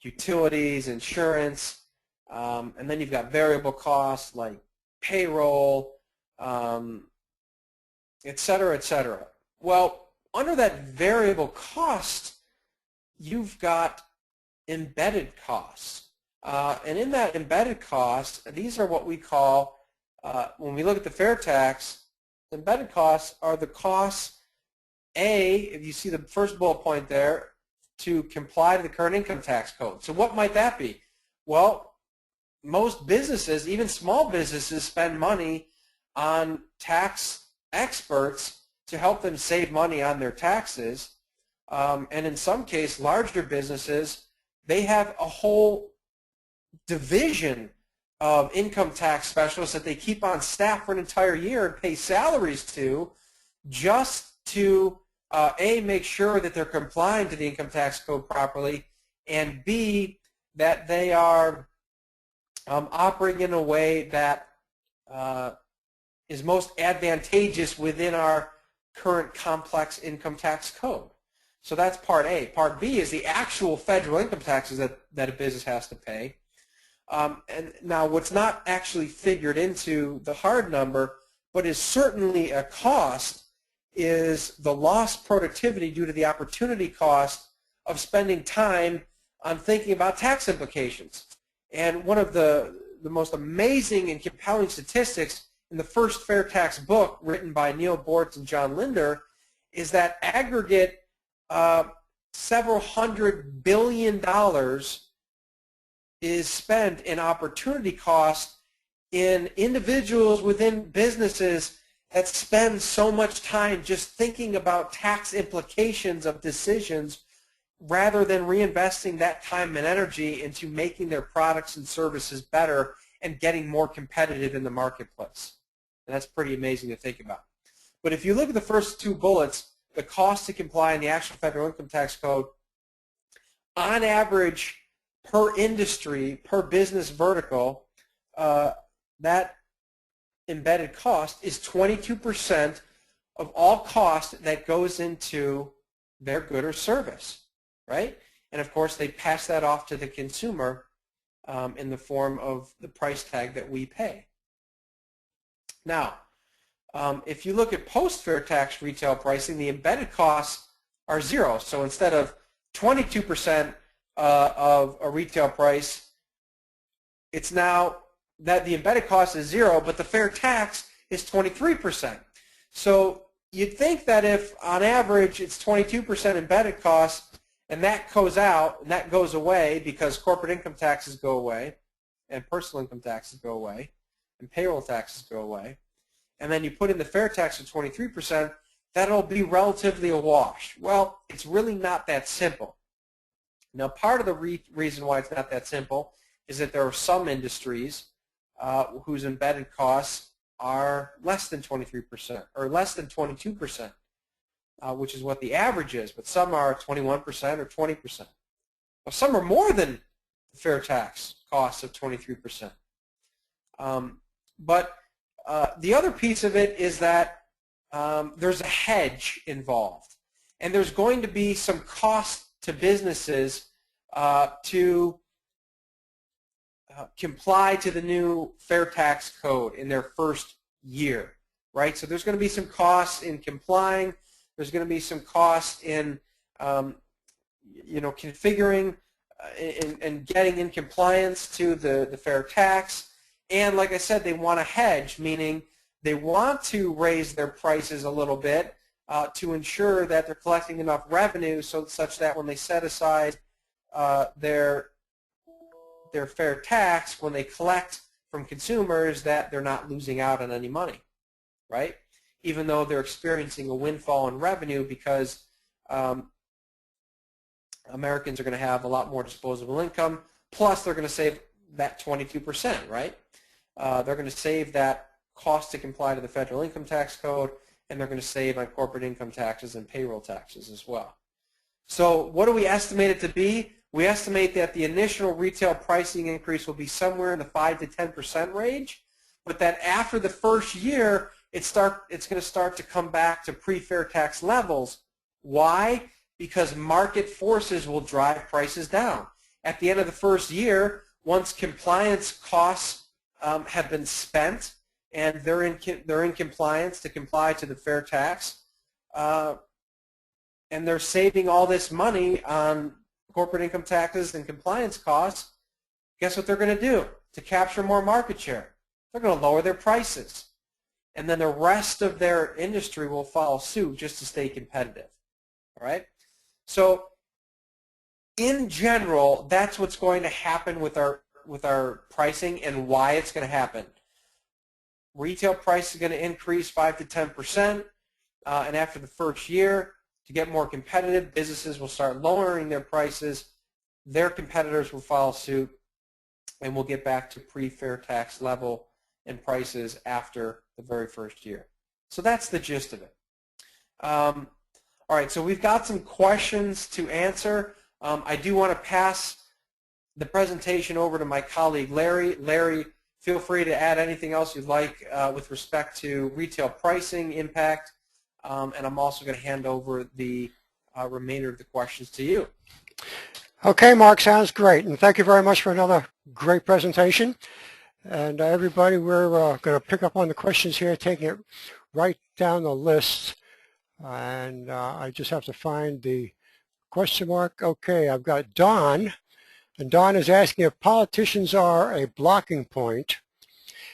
utilities, insurance, and then you've got variable costs like payroll, et cetera, et cetera. Well, under that variable cost, you've got embedded costs. And in that embedded cost, these are what we call, when we look at the fair tax, embedded costs are the costs, if you see the first bullet point there, to comply to the current income tax code. So what might that be? Well, most businesses, even small businesses, spend money on tax experts to help them save money on their taxes. And in some cases, larger businesses, they have a whole division of income tax specialists that they keep on staff for an entire year and pay salaries to, just to make sure that they're complying to the income tax code properly, and B, that they are operating in a way that is most advantageous within our current complex income tax code. So that's part A. Part B is the actual federal income taxes that a business has to pay. And now what's not actually figured into the hard number, but is certainly a cost, is the lost productivity due to the opportunity cost of spending time on thinking about tax implications. And one of the most amazing and compelling statistics in the first fair tax book written by Neil Bortz and John Linder is that aggregate several $100 billion is spent in opportunity cost in individuals within businesses that spend so much time just thinking about tax implications of decisions rather than reinvesting that time and energy into making their products and services better and getting more competitive in the marketplace. And that's pretty amazing to think about. But if you look at the first two bullets, the cost to comply in the actual federal income tax code, on average per industry, per business vertical, that embedded cost is 22% of all cost that goes into their good or service, right? And of course, they pass that off to the consumer in the form of the price tag that we pay. Now, if you look at post-fair tax retail pricing, the embedded costs are zero. So instead of 22% of a retail price, it's now that the embedded cost is zero, but the fair tax is 23%. So you'd think that if on average it's 22% embedded cost, and that goes out, and that goes away because corporate income taxes go away, and personal income taxes go away, and payroll taxes go away, and then you put in the fair tax of 23%, that'll be relatively a wash. Well, it's really not that simple. Now, part of the reason why it's not that simple is that there are some industries whose embedded costs are less than 23% or less than 22%, which is what the average is, but some are 21% or 20%. Well, some are more than the fair tax costs of 23%. But the other piece of it is that there's a hedge involved, and there's going to be some cost to businesses to comply to the new fair tax code in their first year, right? So there's going to be some costs in complying. There's going to be some costs in configuring and getting in compliance to the fair tax. And like I said, they want a hedge, meaning they want to raise their prices a little bit to ensure that they're collecting enough revenue such that when they set aside their fair tax, when they collect from consumers, that they're not losing out on any money, right? Even though they're experiencing a windfall in revenue because Americans are going to have a lot more disposable income, plus they're going to save that 22%, right? They're going to save that cost to comply to the federal income tax code, and they're going to save on corporate income taxes and payroll taxes as well. So what do we estimate it to be? We estimate that the initial retail pricing increase will be somewhere in the 5 to 10% range, but that after the first year, it's going to start to come back to pre-fair tax levels. Why? Because market forces will drive prices down. At the end of the first year, once compliance costs have been spent and they're in compliance to comply to the fair tax, and they're saving all this money on corporate income taxes and compliance costs, guess what they're going to do to capture more market share? They're going to lower their prices. And then the rest of their industry will follow suit just to stay competitive. All right? So in general, that's what's going to happen with our pricing and why it's going to happen. Retail price is going to increase 5 to 10%, and after the first year, to get more competitive, businesses will start lowering their prices. Their competitors will follow suit, and we'll get back to pre-fair tax level and prices after the very first year. So that's the gist of it. All right, so we've got some questions to answer. I do want to pass the presentation over to my colleague Larry. Larry, feel free to add anything else you'd like with respect to retail pricing impact, and I'm also going to hand over the remainder of the questions to you. Okay, Mark, sounds great, and thank you very much for another great presentation. And everybody, we're going to pick up on the questions here, taking it right down the list. And I just have to find the question mark. Okay, I've got Don. And Don is asking, if politicians are a blocking point,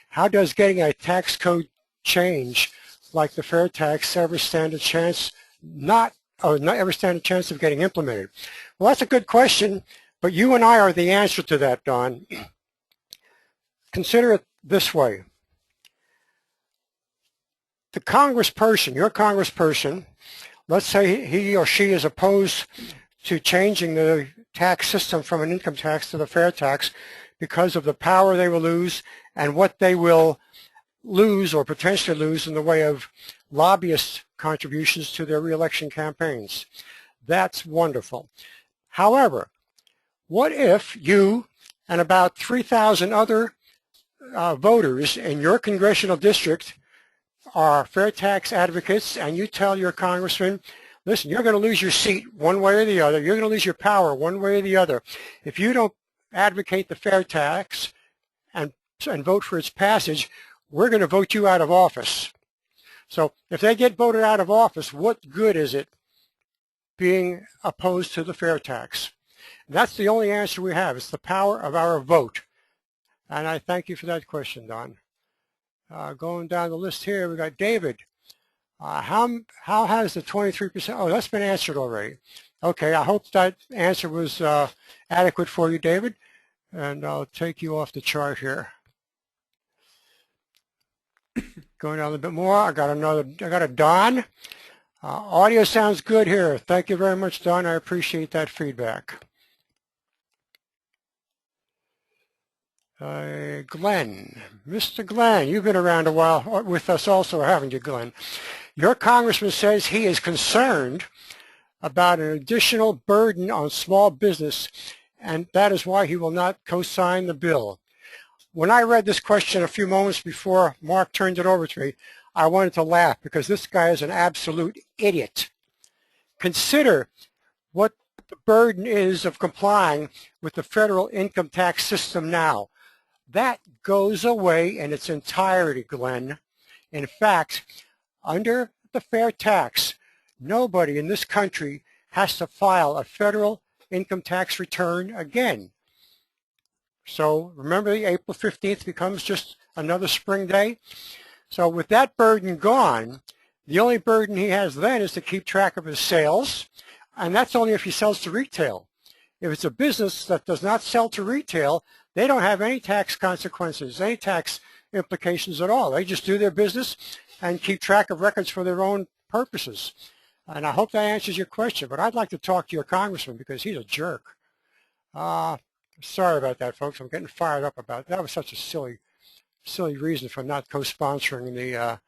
how does getting a tax code change like the fair tax ever stand a chance not not ever stand a chance of getting implemented? Well, that's a good question, but you and I are the answer to that, Don. Consider it this way. The congressperson, your congressperson, let's say he or she is opposed to changing the tax system from an income tax to the fair tax because of the power they will lose and what they will lose or potentially lose in the way of lobbyist contributions to their reelection campaigns. That's wonderful. However, what if you and about 3,000 other voters in your congressional district are fair tax advocates, and you tell your congressman, listen, you're going to lose your seat one way or the other. You're going to lose your power one way or the other. If you don't advocate the fair tax and vote for its passage, we're going to vote you out of office. So if they get voted out of office, what good is it being opposed to the fair tax? And that's the only answer we have. It's the power of our vote. And I thank you for that question, Don. Going down the list here, we got David. How has the 23%? Oh, that's been answered already. Okay, I hope that answer was adequate for you, David. And I'll take you off the chart here. Going down a little bit more, I got a Don. Audio sounds good here. Thank you very much, Don. I appreciate that feedback. Glenn, Mr. Glenn, you've been around a while with us also, haven't you, Glenn? Your congressman says he is concerned about an additional burden on small business, and that is why he will not co-sign the bill. When I read this question a few moments before Mark turned it over to me, I wanted to laugh because this guy is an absolute idiot. Consider what the burden is of complying with the federal income tax system now. That goes away in its entirety, Glenn. In fact, under the fair tax, nobody in this country has to file a federal income tax return again. So remember, April 15th becomes just another spring day. So with that burden gone, the only burden he has then is to keep track of his sales, and that's only if he sells to retail. If it's a business that does not sell to retail, they don't have any tax consequences, any tax implications at all. They just do their business and keep track of records for their own purposes. And I hope that answers your question, but I'd like to talk to your congressman because he's a jerk. Sorry about that, folks. I'm getting fired up about it. That was such a silly reason for not co-sponsoring the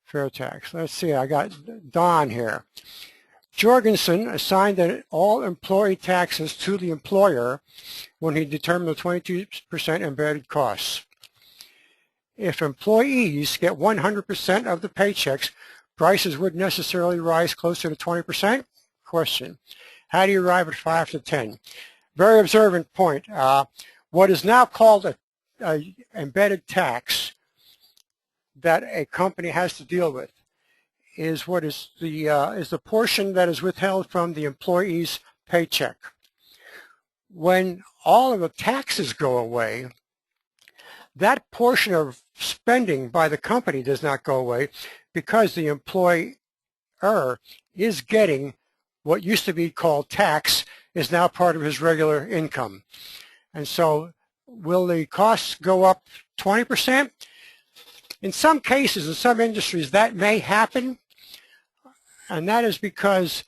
fair tax. Let's see, I got Don here. Jorgensen assigned all employee taxes to the employer when he determined the 22% embedded costs. If employees get 100% of the paychecks, prices would necessarily rise closer to 20%? Question. How do you arrive at 5 to 10? Very observant point. What is now called a embedded tax that a company has to deal with is what is the portion that is withheld from the employee's paycheck. When all of the taxes go away, that portion of spending by the company does not go away because the employer is getting what used to be called tax is now part of his regular income. And so will the costs go up 20%? In some cases, in some industries, that may happen, and that is because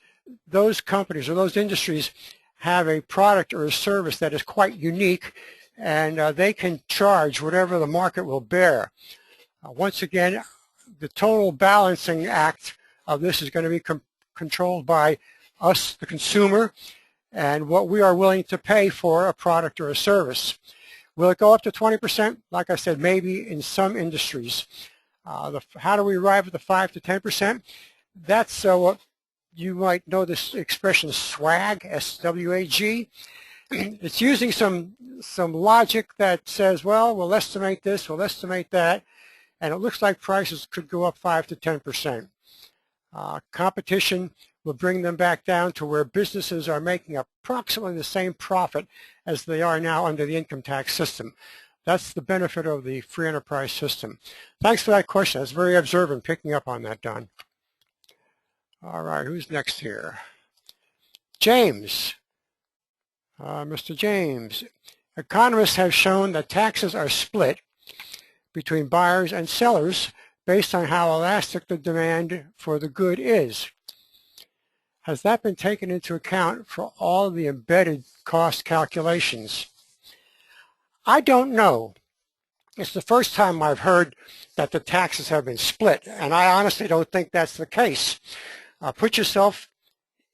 those companies or those industries have a product or a service that is quite unique, and they can charge whatever the market will bear. Once again, the total balancing act of this is going to be controlled by us, the consumer, and what we are willing to pay for a product or a service. Will it go up to 20%? Like I said, maybe in some industries. How do we arrive at the 5 to 10%? That's what you might know this expression swag, S-W-A-G. It's using some logic that says, well, we'll estimate this, we'll estimate that, and it looks like prices could go up 5 to 10%. Competition will bring them back down to where businesses are making approximately the same profit as they are now under the income tax system. That's the benefit of the free enterprise system. Thanks for that question. That's very observant, picking up on that, Don. All right, who's next here? James. Mr. James. Economists have shown that taxes are split between buyers and sellers based on how elastic the demand for the good is. Has that been taken into account for all of the embedded cost calculations? I don't know. It's the first time I've heard that the taxes have been split, and I honestly don't think that's the case. Put yourself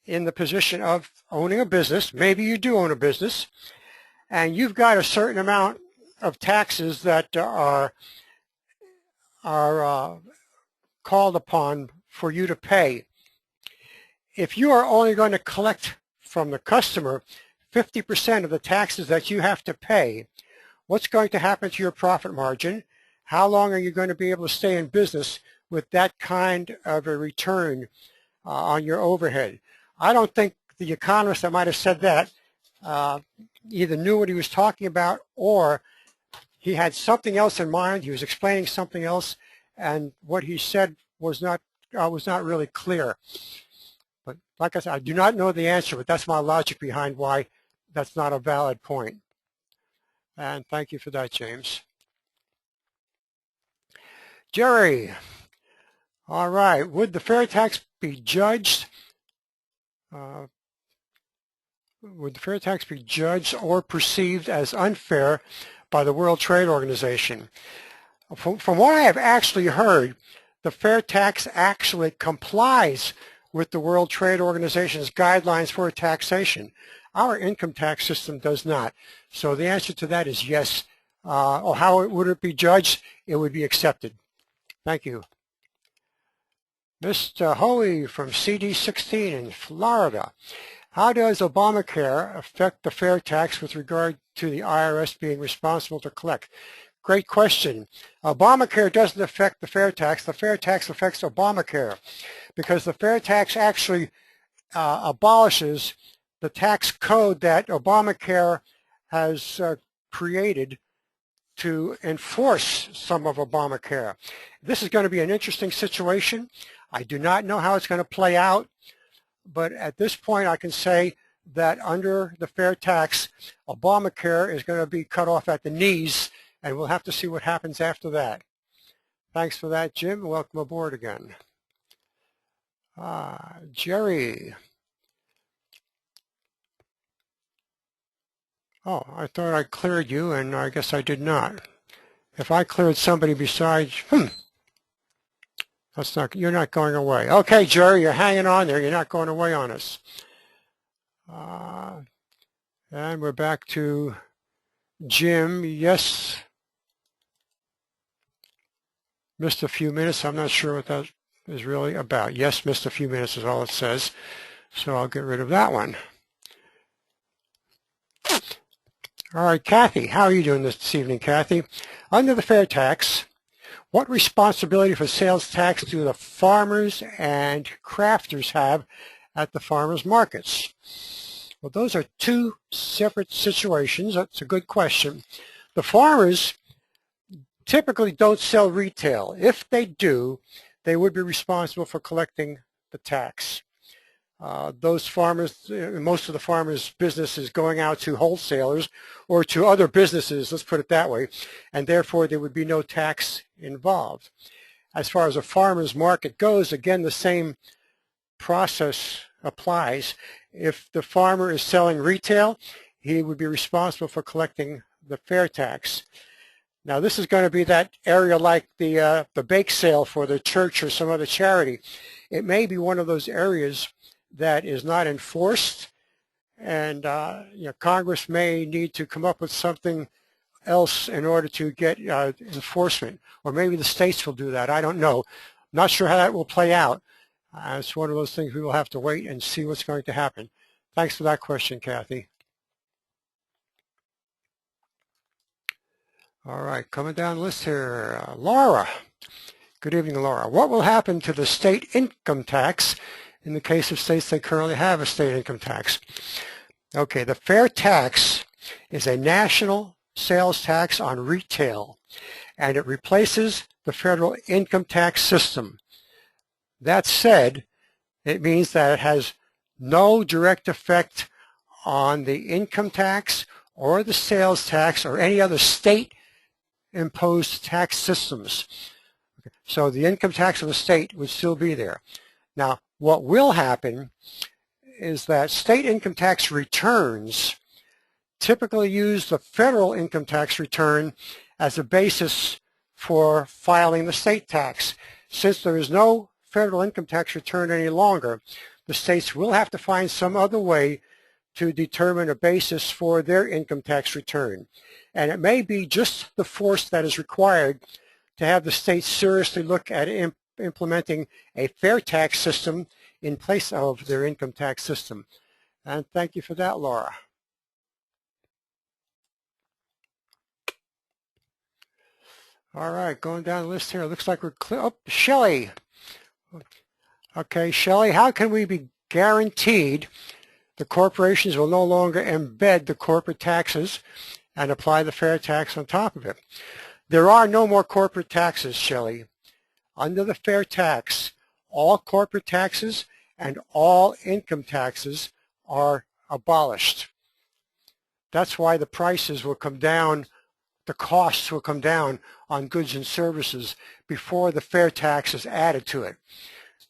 in the position of owning a business. Maybe you do own a business, and you've got a certain amount of taxes that are called upon for you to pay. If you are only going to collect from the customer 50% of the taxes that you have to pay, what's going to happen to your profit margin? How long are you going to be able to stay in business with that kind of a return on your overhead? I don't think the economist that might have said that either knew what he was talking about, or he had something else in mind. He was explaining something else, and what he said was not really clear. But like I said, I do not know the answer, but that's my logic behind why that's not a valid point. And thank you for that, James. Jerry. All right. Would the fair tax be judged? Would the fair tax be judged or perceived as unfair by the World Trade Organization? From what I have actually heard, the fair tax actually complies with the World Trade Organization's guidelines for taxation. Our income tax system does not. So the answer to that is yes. Or how would it be judged? It would be accepted. Thank you. Mr. Hoey from CD16 in Florida. How does Obamacare affect the fair tax with regard to the IRS being responsible to collect? Great question. Obamacare doesn't affect the fair tax. The fair tax affects Obamacare because the fair tax actually abolishes the tax code that Obamacare has created to enforce some of Obamacare. This is going to be an interesting situation. I do not know how it's going to play out, but at this point I can say that under the fair tax, Obamacare is going to be cut off at the knees, and we'll have to see what happens after that. Thanks for that, Jim. Welcome aboard again. Jerry. Oh, I thought I cleared you, and I guess I did not. If I cleared somebody besides, that's not, you're not going away. Okay, Jerry, you're hanging on there. You're not going away on us. And we're back to Jim. Yes. Missed a few minutes. I'm not sure what that is really about. Yes, missed a few minutes is all it says. So I'll get rid of that one. All right, Kathy, how are you doing this evening, Kathy? Under the fair tax, what responsibility for sales tax do the farmers and crafters have at the farmers markets? Well, those are two separate situations. That's a good question. The farmers typically don't sell retail. If they do, they would be responsible for collecting the tax. Those farmers, most of the farmers' business is going out to wholesalers or to other businesses, let's put it that way, and therefore there would be no tax involved. As far as a farmer's market goes, again, the same process applies. If the farmer is selling retail, he would be responsible for collecting the fair tax. Now, this is going to be that area like the bake sale for the church or some other charity. It may be one of those areas that is not enforced, and Congress may need to come up with something else in order to get enforcement, or maybe the states will do that. I don't know. I'm not sure how that will play out. It's one of those things we will have to wait and see what's going to happen. Thanks for that question, Kathy. All right, coming down the list here, Laura. Good evening, Laura. What will happen to the state income tax in the case of states that currently have a state income tax? Okay, the fair tax is a national sales tax on retail, and it replaces the federal income tax system. That said, It means that it has no direct effect on the income tax or the sales tax or any other state-imposed tax systems. So the income tax of the state would still be there. Now, what will happen is that state income tax returns typically use the federal income tax return as a basis for filing the state tax. Since there is no federal income tax return any longer, the states will have to find some other way to determine a basis for their income tax return. And it may be just the force that is required to have the states seriously look at implementing a fair tax system in place of their income tax system. And thank you for that, Laura. All right, going down the list here. Looks like we're clear. Oh, Shelley. Okay, Shelley, how can we be guaranteed the corporations will no longer embed the corporate taxes and apply the fair tax on top of it? There are no more corporate taxes, Shelley. Under the fair tax, all corporate taxes and all income taxes are abolished. That's why the prices will come down, the costs will come down on goods and services before the fair tax is added to it.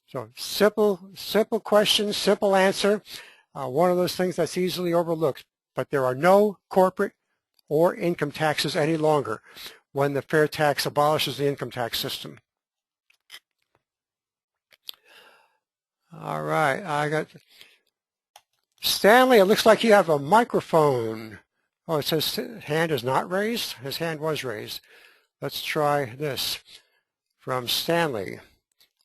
So simple question, simple answer. One of those things that's easily overlooked. But there are no corporate or income taxes any longer when the fair tax abolishes the income tax system. All right, I got Stanley. It looks like you have a microphone. Oh, it says hand is not raised. His hand was raised. Let's try this from Stanley.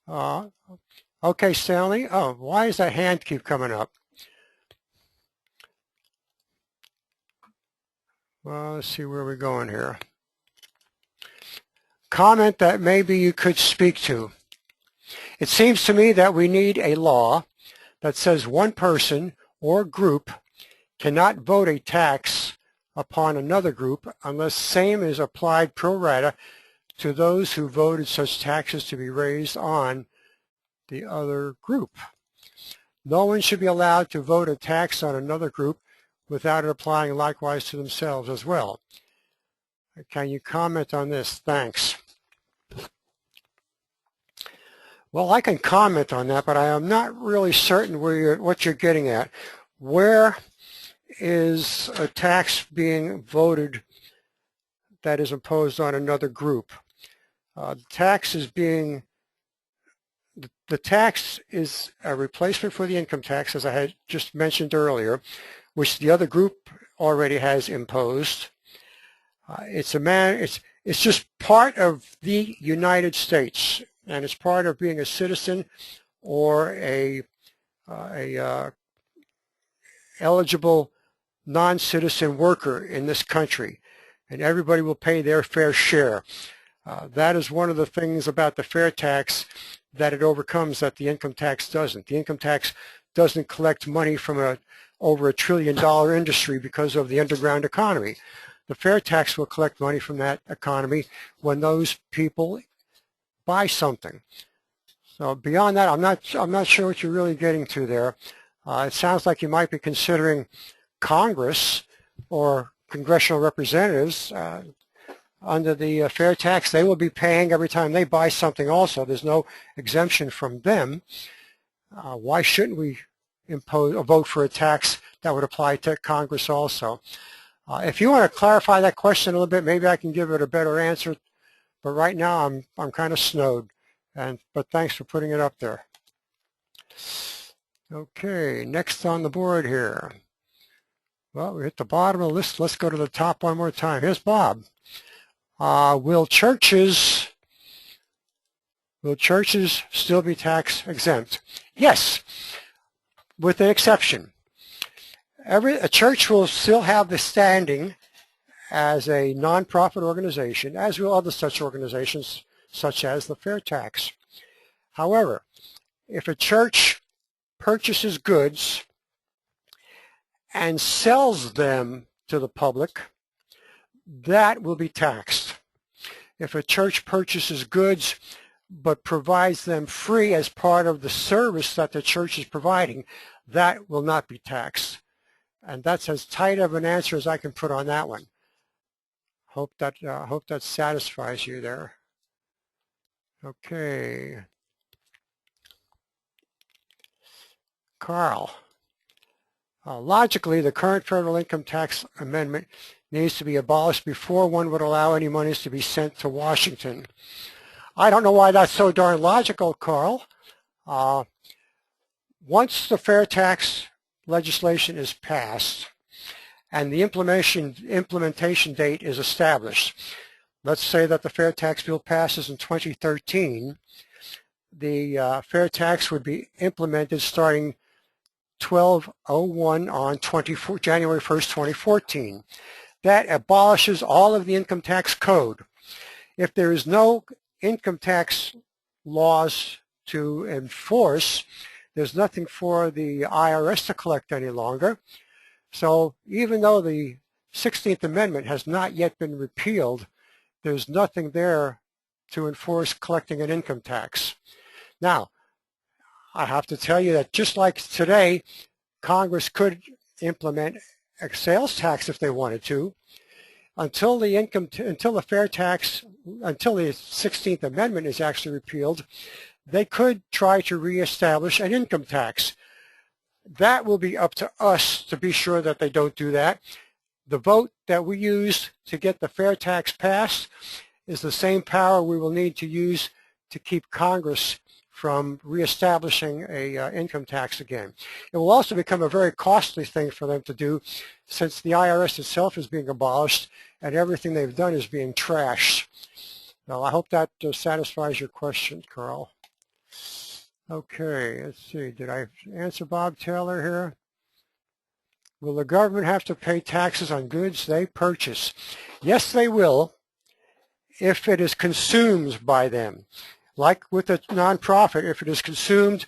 Okay, Stanley. Oh, why does that hand keep coming up? Well, let's see where we're going here. Comment that maybe you could speak to. It seems to me that we need a law that says one person or group cannot vote a tax upon another group unless same is applied pro rata to those who voted such taxes to be raised on the other group. No one should be allowed to vote a tax on another group without it applying likewise to themselves as well. Can you comment on this? Thanks. Well, I can comment on that, but I am not really certain what you're getting at. Where is a tax being voted that is imposed on another group? The tax is a replacement for the income tax, as I had just mentioned earlier, which the other group already has imposed. It's just part of the United States, and it's part of being a citizen or a eligible non-citizen worker in this country, and everybody will pay their fair share. That is one of the things about the fair tax that it overcomes that the income tax doesn't. The income tax doesn't collect money from over $1 trillion industry because of the underground economy. The fair tax will collect money from that economy when those people buy something. So beyond that, I'm not sure what you're really getting to there. It sounds like you might be considering Congress or congressional representatives under the fair tax. They will be paying every time they buy something also. There's no exemption from them. Why shouldn't we impose a vote for a tax that would apply to Congress also? If you want to clarify that question a little bit, maybe I can give it a better answer. But right now, I'm kind of snowed. But thanks for putting it up there. Okay, next on the board here. Well, we hit the bottom of the list. Let's go to the top one more time. Here's Bob. Will churches still be tax exempt? Yes, with an exception. A church will still have the standing as a nonprofit organization, as will other such organizations, such as the fair tax. However, if a church purchases goods and sells them to the public, that will be taxed. If a church purchases goods but provides them free as part of the service that the church is providing, that will not be taxed. And that's as tight of an answer as I can put on that one. Hope that satisfies you there. Okay. Carl. Logically, the current federal income tax amendment needs to be abolished before one would allow any monies to be sent to Washington. I don't know why that's so darn logical, Carl. Once the fair tax legislation is passed and the implementation date is established, let's say that the fair tax bill passes in 2013, the fair tax would be implemented starting 12/01 on January 1st, 2014. That abolishes all of the income tax code. If there is no income tax laws to enforce, there's nothing for the IRS to collect any longer. So even though the 16th Amendment has not yet been repealed, there's nothing there to enforce collecting an income tax. Now, I have to tell you that just like today, Congress could implement a sales tax if they wanted to. Until the 16th Amendment is actually repealed, they could try to reestablish an income tax. That will be up to us to be sure that they don't do that. The vote that we use to get the fair tax passed is the same power we will need to use to keep Congress from reestablishing a income tax again. It will also become a very costly thing for them to do, since the IRS itself is being abolished and everything they've done is being trashed. Now, I hope that satisfies your question, Carl. Okay, let's see. Did I answer Bob Taylor here? Will the government have to pay taxes on goods they purchase? Yes, they will, if it is consumed by them. Like with a nonprofit, if it is consumed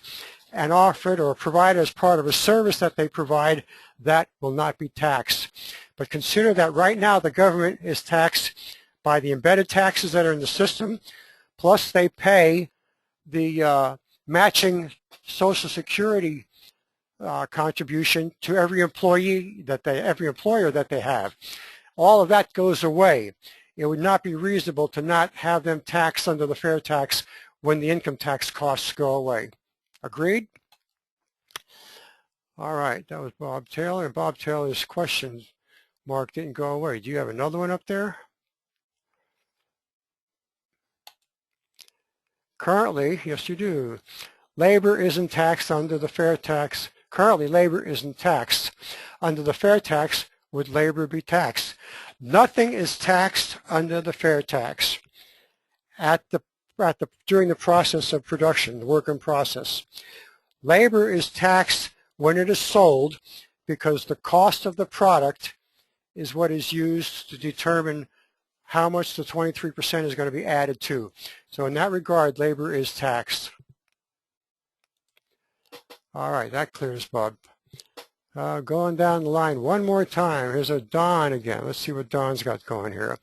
and offered or provided as part of a service that they provide, that will not be taxed. But consider that right now the government is taxed by the embedded taxes that are in the system, plus they pay the matching Social Security contribution to every employer that they have. All of that goes away. It would not be reasonable to not have them taxed under the fair tax when the income tax costs go away. Agreed? All right, that was Bob Taylor. And Bob Taylor's question mark didn't go away. Do you have another one up there? Currently, yes you do. Labor isn't taxed under the fair tax. Currently, labor isn't taxed. Under the fair tax, would labor be taxed? Nothing is taxed under the fair tax during the process of production, the work in process. Labor is taxed when it is sold because the cost of the product is what is used to determine how much the 23% is going to be added to. So in that regard, labor is taxed. All right, that clears Bob. Going down the line one more time. Here's a Don again. Let's see what Don's got going here.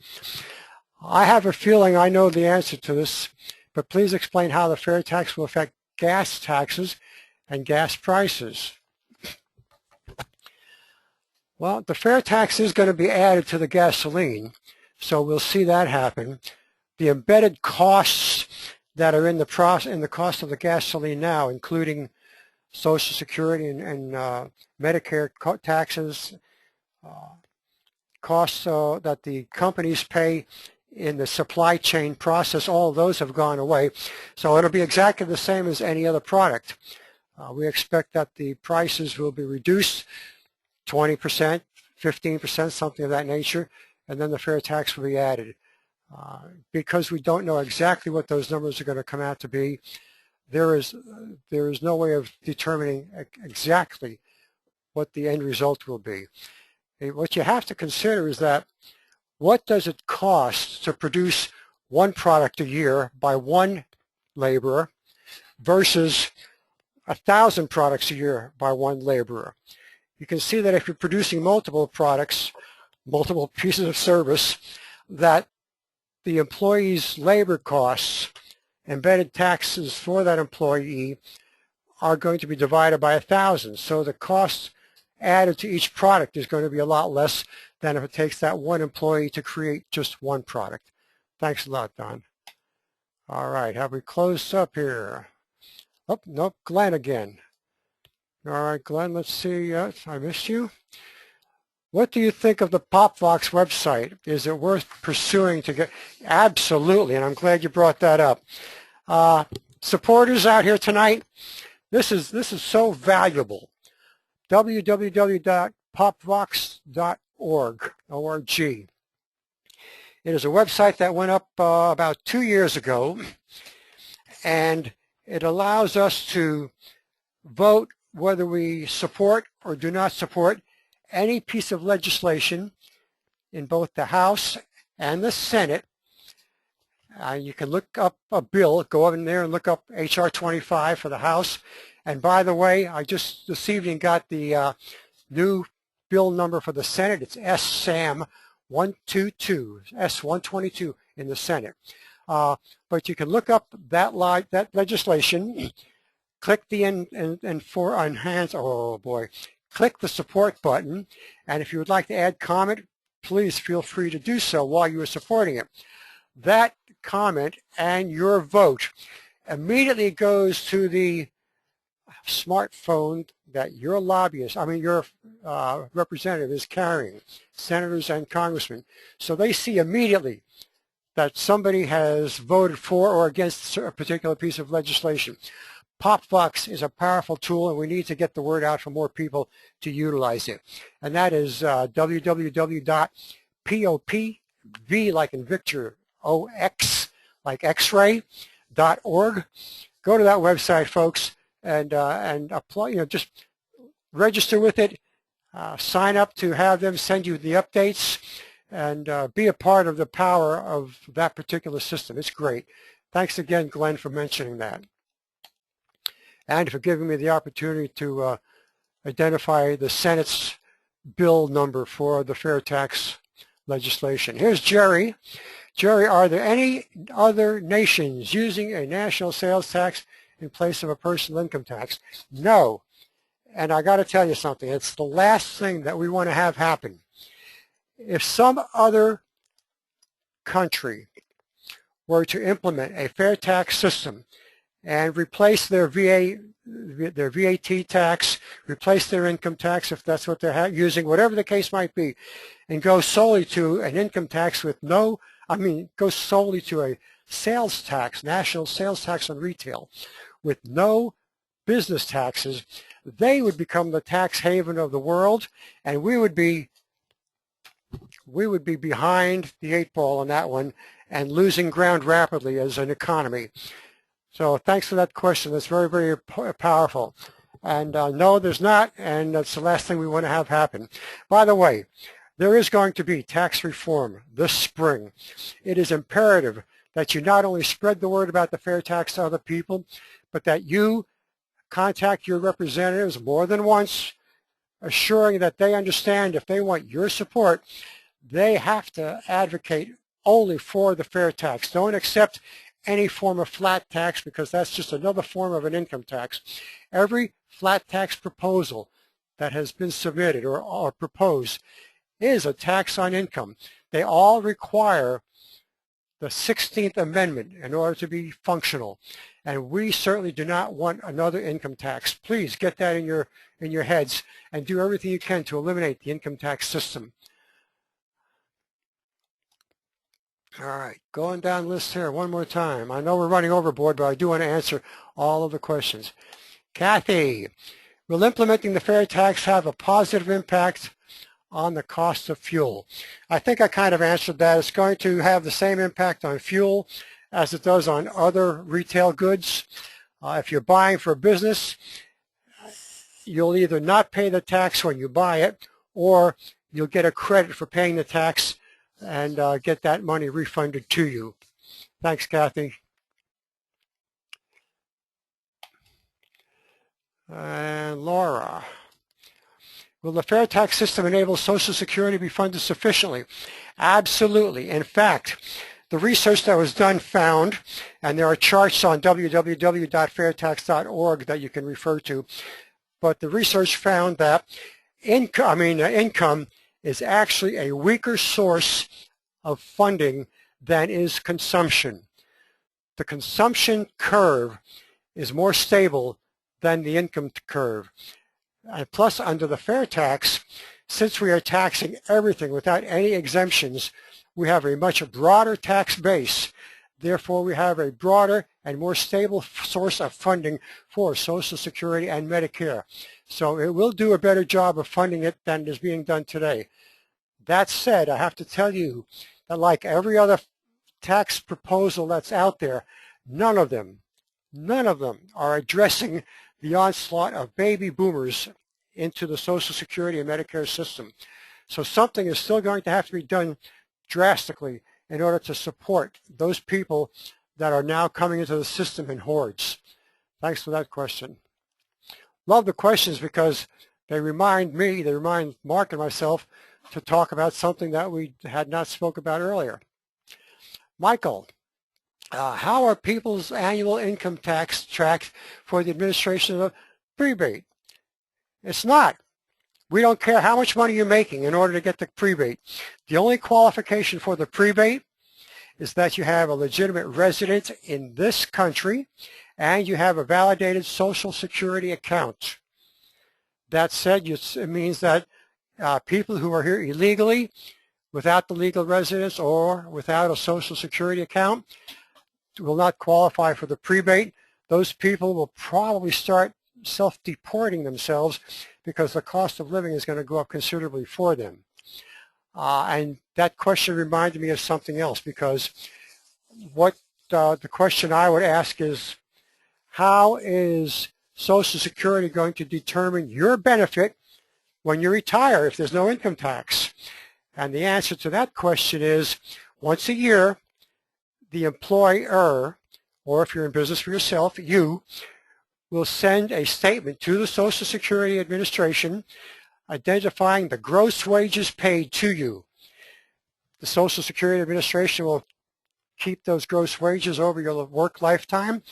I have a feeling I know the answer to this, but please explain how the fair tax will affect gas taxes and gas prices. Well, the fair tax is going to be added to the gasoline, so we'll see that happen. The embedded costs that are in the cost of the gasoline now, including Social Security and Medicare taxes, costs that the companies pay in the supply chain process, all of those have gone away. So it'll be exactly the same as any other product. We expect that the prices will be reduced 20%, 15%, something of that nature, and then the fair tax will be added. Because we don't know exactly what those numbers are going to come out to be, there is no way of determining exactly what the end result will be. What you have to consider is that what does it cost to produce one product a year by one laborer versus 1,000 products a year by one laborer? You can see that if you're producing multiple products, multiple pieces of service, that the employee's labor costs embedded taxes for that employee are going to be divided by 1,000. So the cost added to each product is going to be a lot less than if it takes that one employee to create just one product. Thanks a lot, Don. All right, have we closed up here? Oh, nope, Glenn again. All right, Glenn, let's see. I missed you. What do you think of the PopVox website? Is it worth pursuing to get? Absolutely, and I'm glad you brought that up. Supporters out here tonight, this is so valuable. www.popvox.org. It is a website that went up about 2 years ago, and it allows us to vote whether we support or do not support any piece of legislation in both the House and the Senate. You can look up a bill, go in there and look up H.R. 25 for the House. And by the way, I just this evening got the new bill number for the Senate. It's SSAM 122, S122 in the Senate. But you can look up that legislation, click the enhance, oh boy, click the support button, and if you would like to add comment, please feel free to do so while you are supporting it. That comment and your vote immediately goes to the smartphone that your lobbyist, your representative is carrying, senators and congressmen. So they see immediately that somebody has voted for or against a particular piece of legislation. PopVox is a powerful tool, and we need to get the word out for more people to utilize it. And that is www.popv, like in Victor, OX, like X-ray.org. Go to that website, folks, and apply. Just register with it. Sign up to have them send you the updates, and be a part of the power of that particular system. It's great. Thanks again, Glenn, for mentioning that, and for giving me the opportunity to identify the Senate's bill number for the fair tax legislation. Here's Jerry. Jerry, are there any other nations using a national sales tax in place of a personal income tax? No. And I got to tell you something. It's the last thing that we want to have happen. If some other country were to implement a fair tax system and replace their VAT tax, replace their income tax if that's what they're using, whatever the case might be, and go solely to an income tax with go solely to a sales tax, national sales tax on retail, with no business taxes, they would become the tax haven of the world, and we would be behind the 8 ball on that one and losing ground rapidly as an economy. So thanks for that question. That's very, very powerful. And no, there's not, and that's the last thing we want to have happen. By the way, there is going to be tax reform this spring. It is imperative that you not only spread the word about the fair tax to other people, but that you contact your representatives more than once, assuring that they understand if they want your support, they have to advocate only for the fair tax. Don't accept any form of flat tax, because that's just another form of an income tax. Every flat tax proposal that has been submitted or proposed is a tax on income. They all require the 16th Amendment in order to be functional. And we certainly do not want another income tax. Please get that in your heads and do everything you can to eliminate the income tax system. All right, going down the list here one more time. I know we're running overboard, but I do want to answer all of the questions. Kathy, will implementing the fair tax have a positive impact on the cost of fuel? I think I kind of answered that. It's going to have the same impact on fuel as it does on other retail goods. If you're buying for a business, you'll either not pay the tax when you buy it, or you'll get a credit for paying the tax and get that money refunded to you. Thanks, Kathy. And Laura, will the fair tax system enable Social Security to be funded sufficiently? Absolutely. In fact, the research that was done found, and there are charts on www.fairtax.org that you can refer to, but the research found that income is actually a weaker source of funding than is consumption. The consumption curve is more stable than the income curve. And plus, under the fair tax, since we are taxing everything without any exemptions, we have a much broader tax base. Therefore, we have a broader and more stable source of funding for Social Security and Medicare. So it will do a better job of funding it than is being done today. That said, I have to tell you that like every other tax proposal that's out there, none of them are addressing the onslaught of baby boomers into the Social Security and Medicare system. So something is still going to have to be done drastically in order to support those people that are now coming into the system in hordes. Thanks for that question. Love the questions because they remind Mark and myself to talk about something that we had not spoke about earlier. Michael, how are people's annual income tax tracked for the administration of prebate? It's not. We don't care how much money you're making in order to get the prebate. The only qualification for the prebate is that you have a legitimate residence in this country and you have a validated Social Security account. That said, it means that people who are here illegally, without the legal residence or without a Social Security account, will not qualify for the prebate. Those people will probably start self-deporting themselves because the cost of living is going to go up considerably for them. And that question reminded me of something else, because what the question I would ask is, how is Social Security going to determine your benefit when you retire if there's no income tax? And the answer to that question is, once a year, the employer, or if you're in business for yourself, you will send a statement to the Social Security Administration identifying the gross wages paid to you. The Social Security Administration will keep those gross wages over your work lifetime,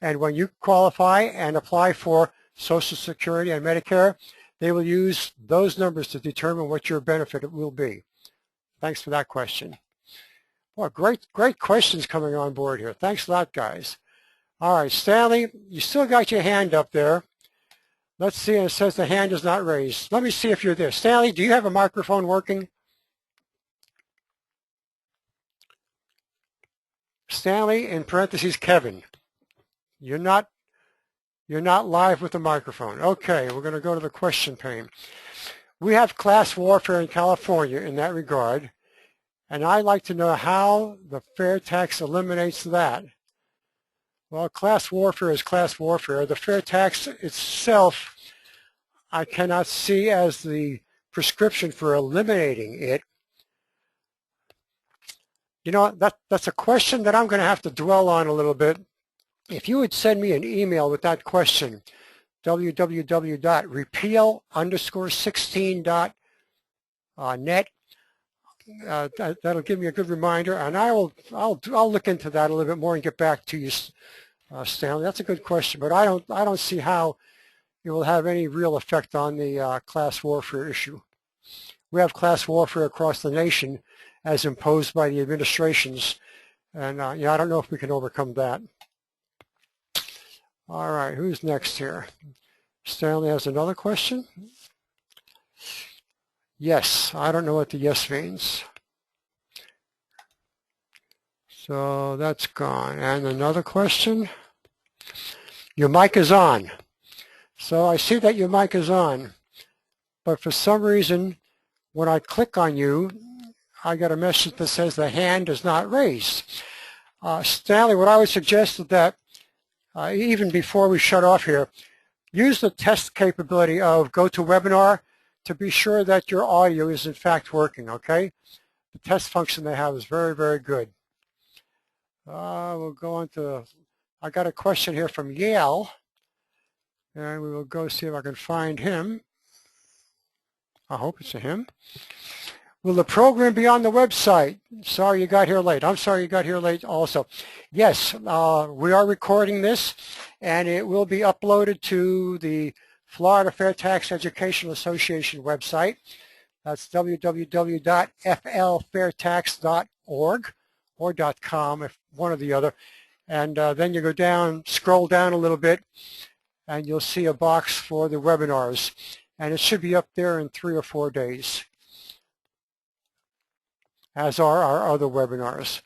and when you qualify and apply for Social Security and Medicare, they will use those numbers to determine what your benefit will be. Thanks for that question. Boy, great questions coming on board here. Thanks a lot, guys. All right, Stanley, you still got your hand up there. Let's see, and it says the hand is not raised. Let me see if you're there. Stanley, do you have a microphone working? Stanley, in parentheses, Kevin. You're not live with the microphone. Okay, we're going to go to the question pane. We have class warfare in California in that regard, and I'd like to know how the fair tax eliminates that. Well, class warfare is class warfare. The fair tax itself, I cannot see as the prescription for eliminating it. You know, that's a question that I'm going to have to dwell on a little bit. If you would send me an email with that question, www.repeal_16.net, that'll give me a good reminder, and I'll look into that a little bit more and get back to you, Stanley. That's a good question, but I don't see how it will have any real effect on the class warfare issue. We have class warfare across the nation as imposed by the administrations, and yeah, I don't know if we can overcome that. All right, who's next here? Stanley has another question. Yes, I don't know what the yes means. So that's gone. And another question. Your mic is on. So I see that your mic is on, but for some reason, when I click on you, I got a message that says the hand is not raised. Stanley, what I would suggest is that even before we shut off here, use the test capability of GoToWebinar to be sure that your audio is in fact working, okay? The test function they have is very, very good. We'll go on to, I got a question here from Yale, and we will go see if I can find him. I hope it's a him. Will the program be on the website? Sorry you got here late. I'm sorry you got here late also. Yes, we are recording this, and it will be uploaded to the Florida Fair Tax Educational Association website. That's www.flfairtax.org or .com, if one or the other. And then you go down, scroll down a little bit, and you'll see a box for the webinars. And it should be up there in 3 or 4 days, as are our other webinars.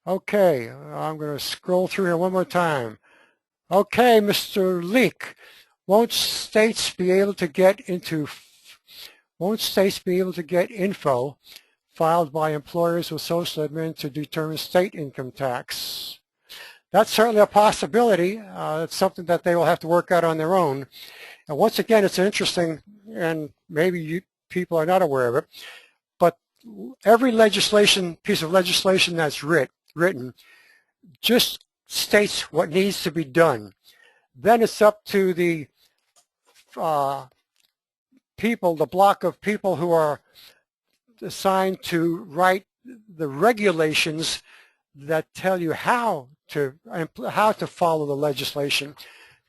Okay, I'm going to scroll through here one more time. Okay, Mr. Leek, won't states be able to get info filed by employers with social admin to determine state income tax? That's certainly a possibility. It's something that they will have to work out on their own. And once again, it's interesting, and maybe you people are not aware of it, but every piece of legislation that's written just states what needs to be done. Then it's up to the the block of people who are assigned to write the regulations that tell you how to follow the legislation,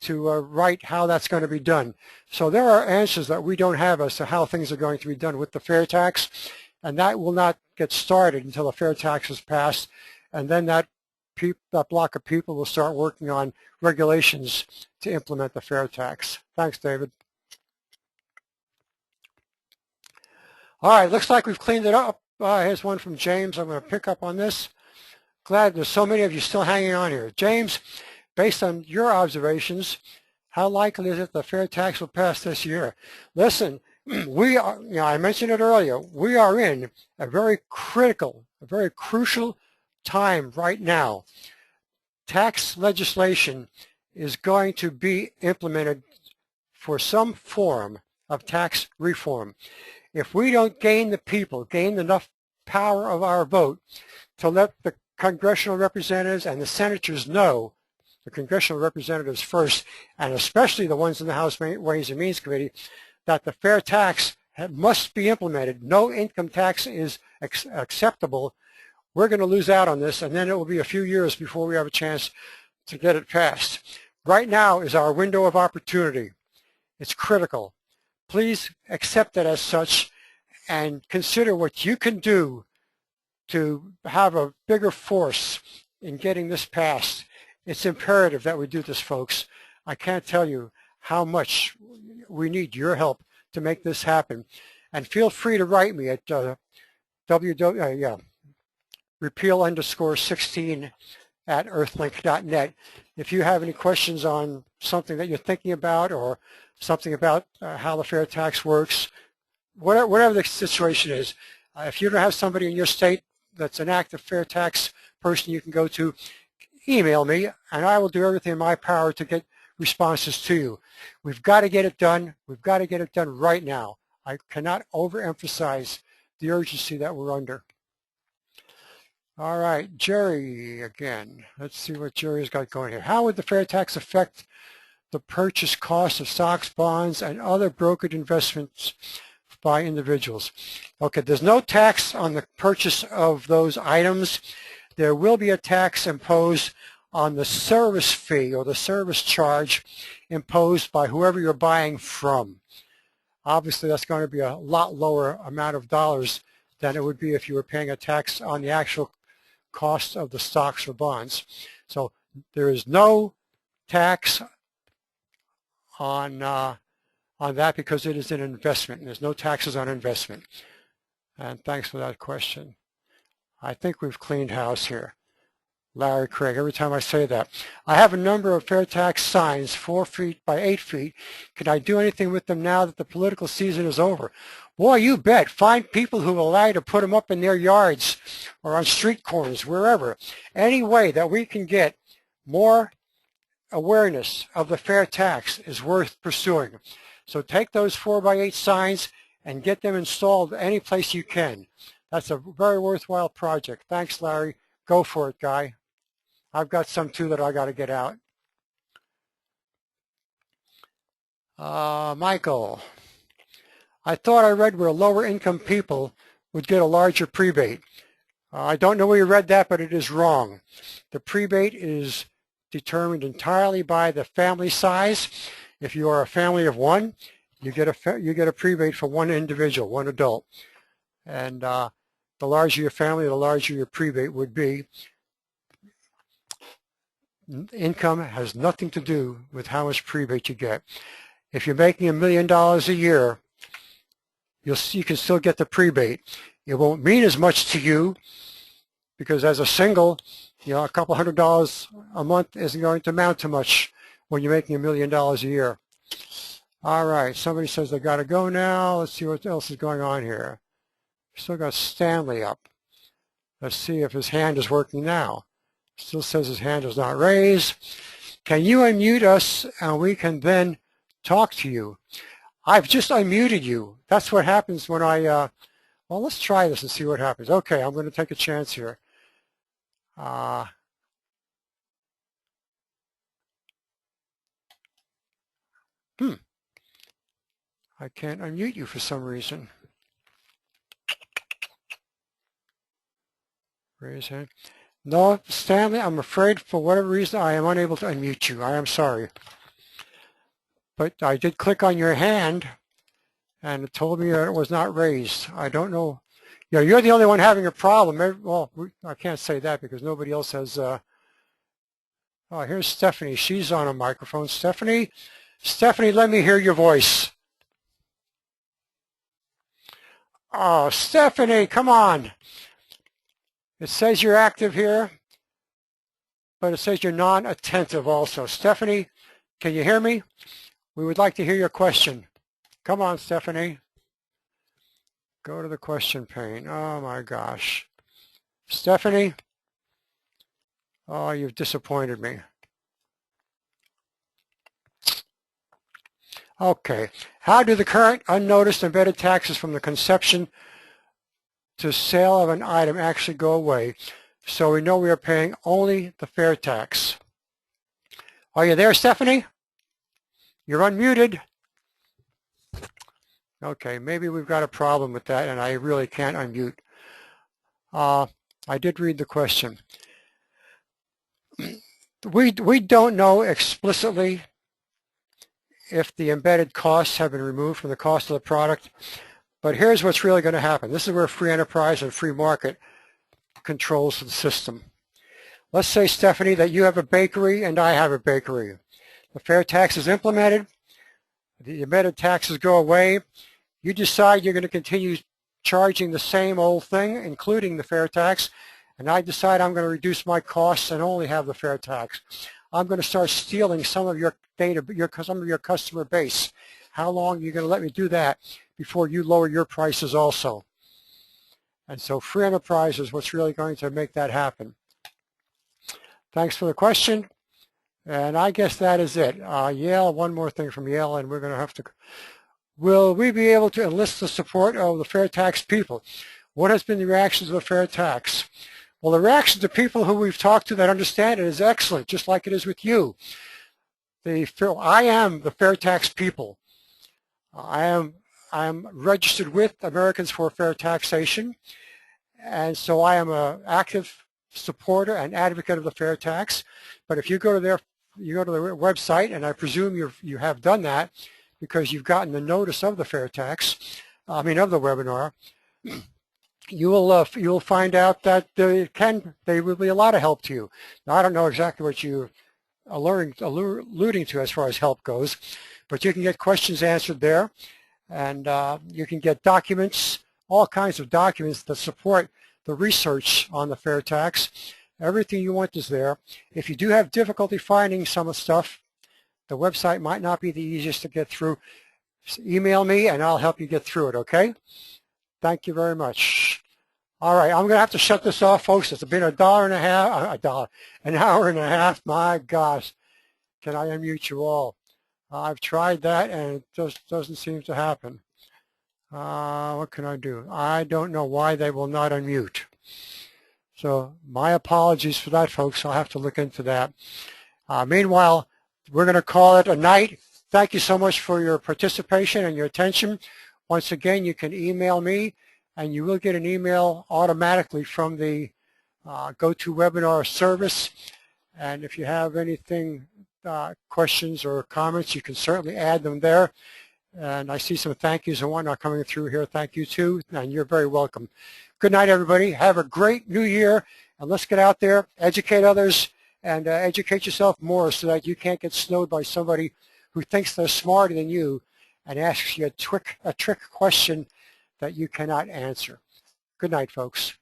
to write how that's going to be done. So there are answers that we don't have as to how things are going to be done with the fair tax, and that will not get started until the fair tax is passed, and then that block of people will start working on regulations to implement the fair tax. Thanks, David. All right, looks like we've cleaned it up. Here's one from James. I'm going to pick up on this. Glad there's so many of you still hanging on here. James, based on your observations, how likely is it the fair tax will pass this year? Listen, we are, I mentioned it earlier, we are in a very critical, a very crucial time right now. Tax legislation is going to be implemented for some form of tax reform. If we don't gain enough power of our vote to let the congressional representatives and the senators know, the congressional representatives first, and especially the ones in the House Ways and Means Committee, that the fair tax must be implemented. No income tax is acceptable. We're going to lose out on this, and then it will be a few years before we have a chance to get it passed. Right now is our window of opportunity. It's critical. Please accept it as such and consider what you can do to have a bigger force in getting this passed. It's imperative that we do this, folks. I can't tell you how much we need your help to make this happen. And feel free to write me at repeal_16@earthlink.net if you have any questions on something that you're thinking about, or something about how the fair tax works, whatever the situation is. If you don't have somebody in your state that's an active fair tax person you can go to, email me, and I will do everything in my power to get responses to you. We've got to get it done. We've got to get it done right now. I cannot overemphasize the urgency that we're under. All right, Jerry again. Let's see what Jerry's got going here. How would the fair tax affect the purchase cost of stocks, bonds, and other brokered investments by individuals? Okay, there's no tax on the purchase of those items. There will be a tax imposed on the service fee or the service charge imposed by whoever you're buying from. Obviously, that's going to be a lot lower amount of dollars than it would be if you were paying a tax on the actual cost of the stocks or bonds. So there is no tax on that because it is an investment, and there's no taxes on investment. And thanks for that question. I think we've cleaned house here. Larry Craig, every time I say that. I have a number of fair tax signs, 4 feet by 8 feet. Can I do anything with them now that the political season is over? Boy, you bet. Find people who will allow you to put them up in their yards or on street corners, wherever. Any way that we can get more awareness of the fair tax is worth pursuing. So take those 4 by 8 signs and get them installed any place you can. That's a very worthwhile project. Thanks, Larry. Go for it, guy. I've got some too that I got to get out. Michael, I thought I read where lower income people would get a larger prebate. I don't know where you read that, but it is wrong. The prebate is determined entirely by the family size. If you are a family of one, you get a prebate for one individual, one adult. And the larger your family, the larger your prebate would be. Income has nothing to do with how much prebate you get. If you're making $1 million a year, you can still get the prebate. It won't mean as much to you because as a single, a couple $100 a month isn't going to amount to much when you're making $1 million a year. All right, somebody says they got to go now. Let's see what else is going on here. Still got Stanley up. Let's see if his hand is working now. Still says his hand is not raised. Can you unmute us and we can then talk to you? I've just unmuted you. That's what happens when well, let's try this and see what happens. Okay, I'm going to take a chance here. I can't unmute you for some reason. Raise hand. No, Stanley, I'm afraid for whatever reason I am unable to unmute you. I am sorry. But I did click on your hand and it told me that it was not raised. I don't know. You're the only one having a problem. Well, I can't say that because nobody else has. Oh, here's Stephanie. She's on a microphone. Stephanie, let me hear your voice. Oh, Stephanie, come on. It says you're active here, but it says you're non-attentive also. Stephanie, can you hear me? We would like to hear your question. Come on, Stephanie. Go to the question pane. Oh, my gosh. Stephanie? Oh, you've disappointed me. Okay. How do the current unnoticed embedded taxes from the conception to sale of an item actually go away so we know we are paying only the fair tax? Are you there, Stephanie? You're unmuted. Okay, maybe we've got a problem with that and I really can't unmute. I did read the question. We don't know explicitly if the embedded costs have been removed from the cost of the product, but here's what's really going to happen. This is where free enterprise and free market controls the system. Let's say, Stephanie, that you have a bakery and I have a bakery. The fair tax is implemented. The embedded taxes go away. You decide you're going to continue charging the same old thing, including the fair tax, and I decide I'm going to reduce my costs and only have the fair tax. I'm going to start stealing some of your data, some of your customer base. How long are you going to let me do that before you lower your prices also? And so free enterprise is what's really going to make that happen. Thanks for the question. And I guess that is it. Yale, one more thing from Yale, and we're going to have to. Will we be able to enlist the support of the fair tax people? What has been the reaction to the fair tax? Well, the reaction to people who we've talked to that understand it is excellent, just like it is with you. I am the fair tax people. I am registered with Americans for Fair Taxation, and so I am an active supporter and advocate of the fair tax. But if you go to their website, and I presume you have done that because you've gotten the notice of the fair tax, of the webinar, you will find out that they will be a lot of help to you. Now, I don't know exactly what you are alluding to as far as help goes, but you can get questions answered there, and you can get documents, all kinds of documents that support the research on the fair tax. Everything you want is there. If you do have difficulty finding some of the stuff, the website might not be the easiest to get through. Just email me and I'll help you get through it, okay? Thank you very much. All right, I'm going to have to shut this off, folks. It's been an hour and a half. My gosh, can I unmute you all? I've tried that and it just doesn't seem to happen. What can I do? I don't know why they will not unmute. So my apologies for that, folks. I'll have to look into that. Meanwhile, we're going to call it a night. Thank you so much for your participation and your attention. Once again, you can email me and you will get an email automatically from the GoToWebinar service. And if you have anything, questions or comments, you can certainly add them there. And I see some thank yous and whatnot coming through here. Thank you too, and you're very welcome. Good night, everybody. Have a great new year, and let's get out there, educate others, and educate yourself more so that you can't get snowed by somebody who thinks they're smarter than you and asks you a trick question that you cannot answer. Good night, folks.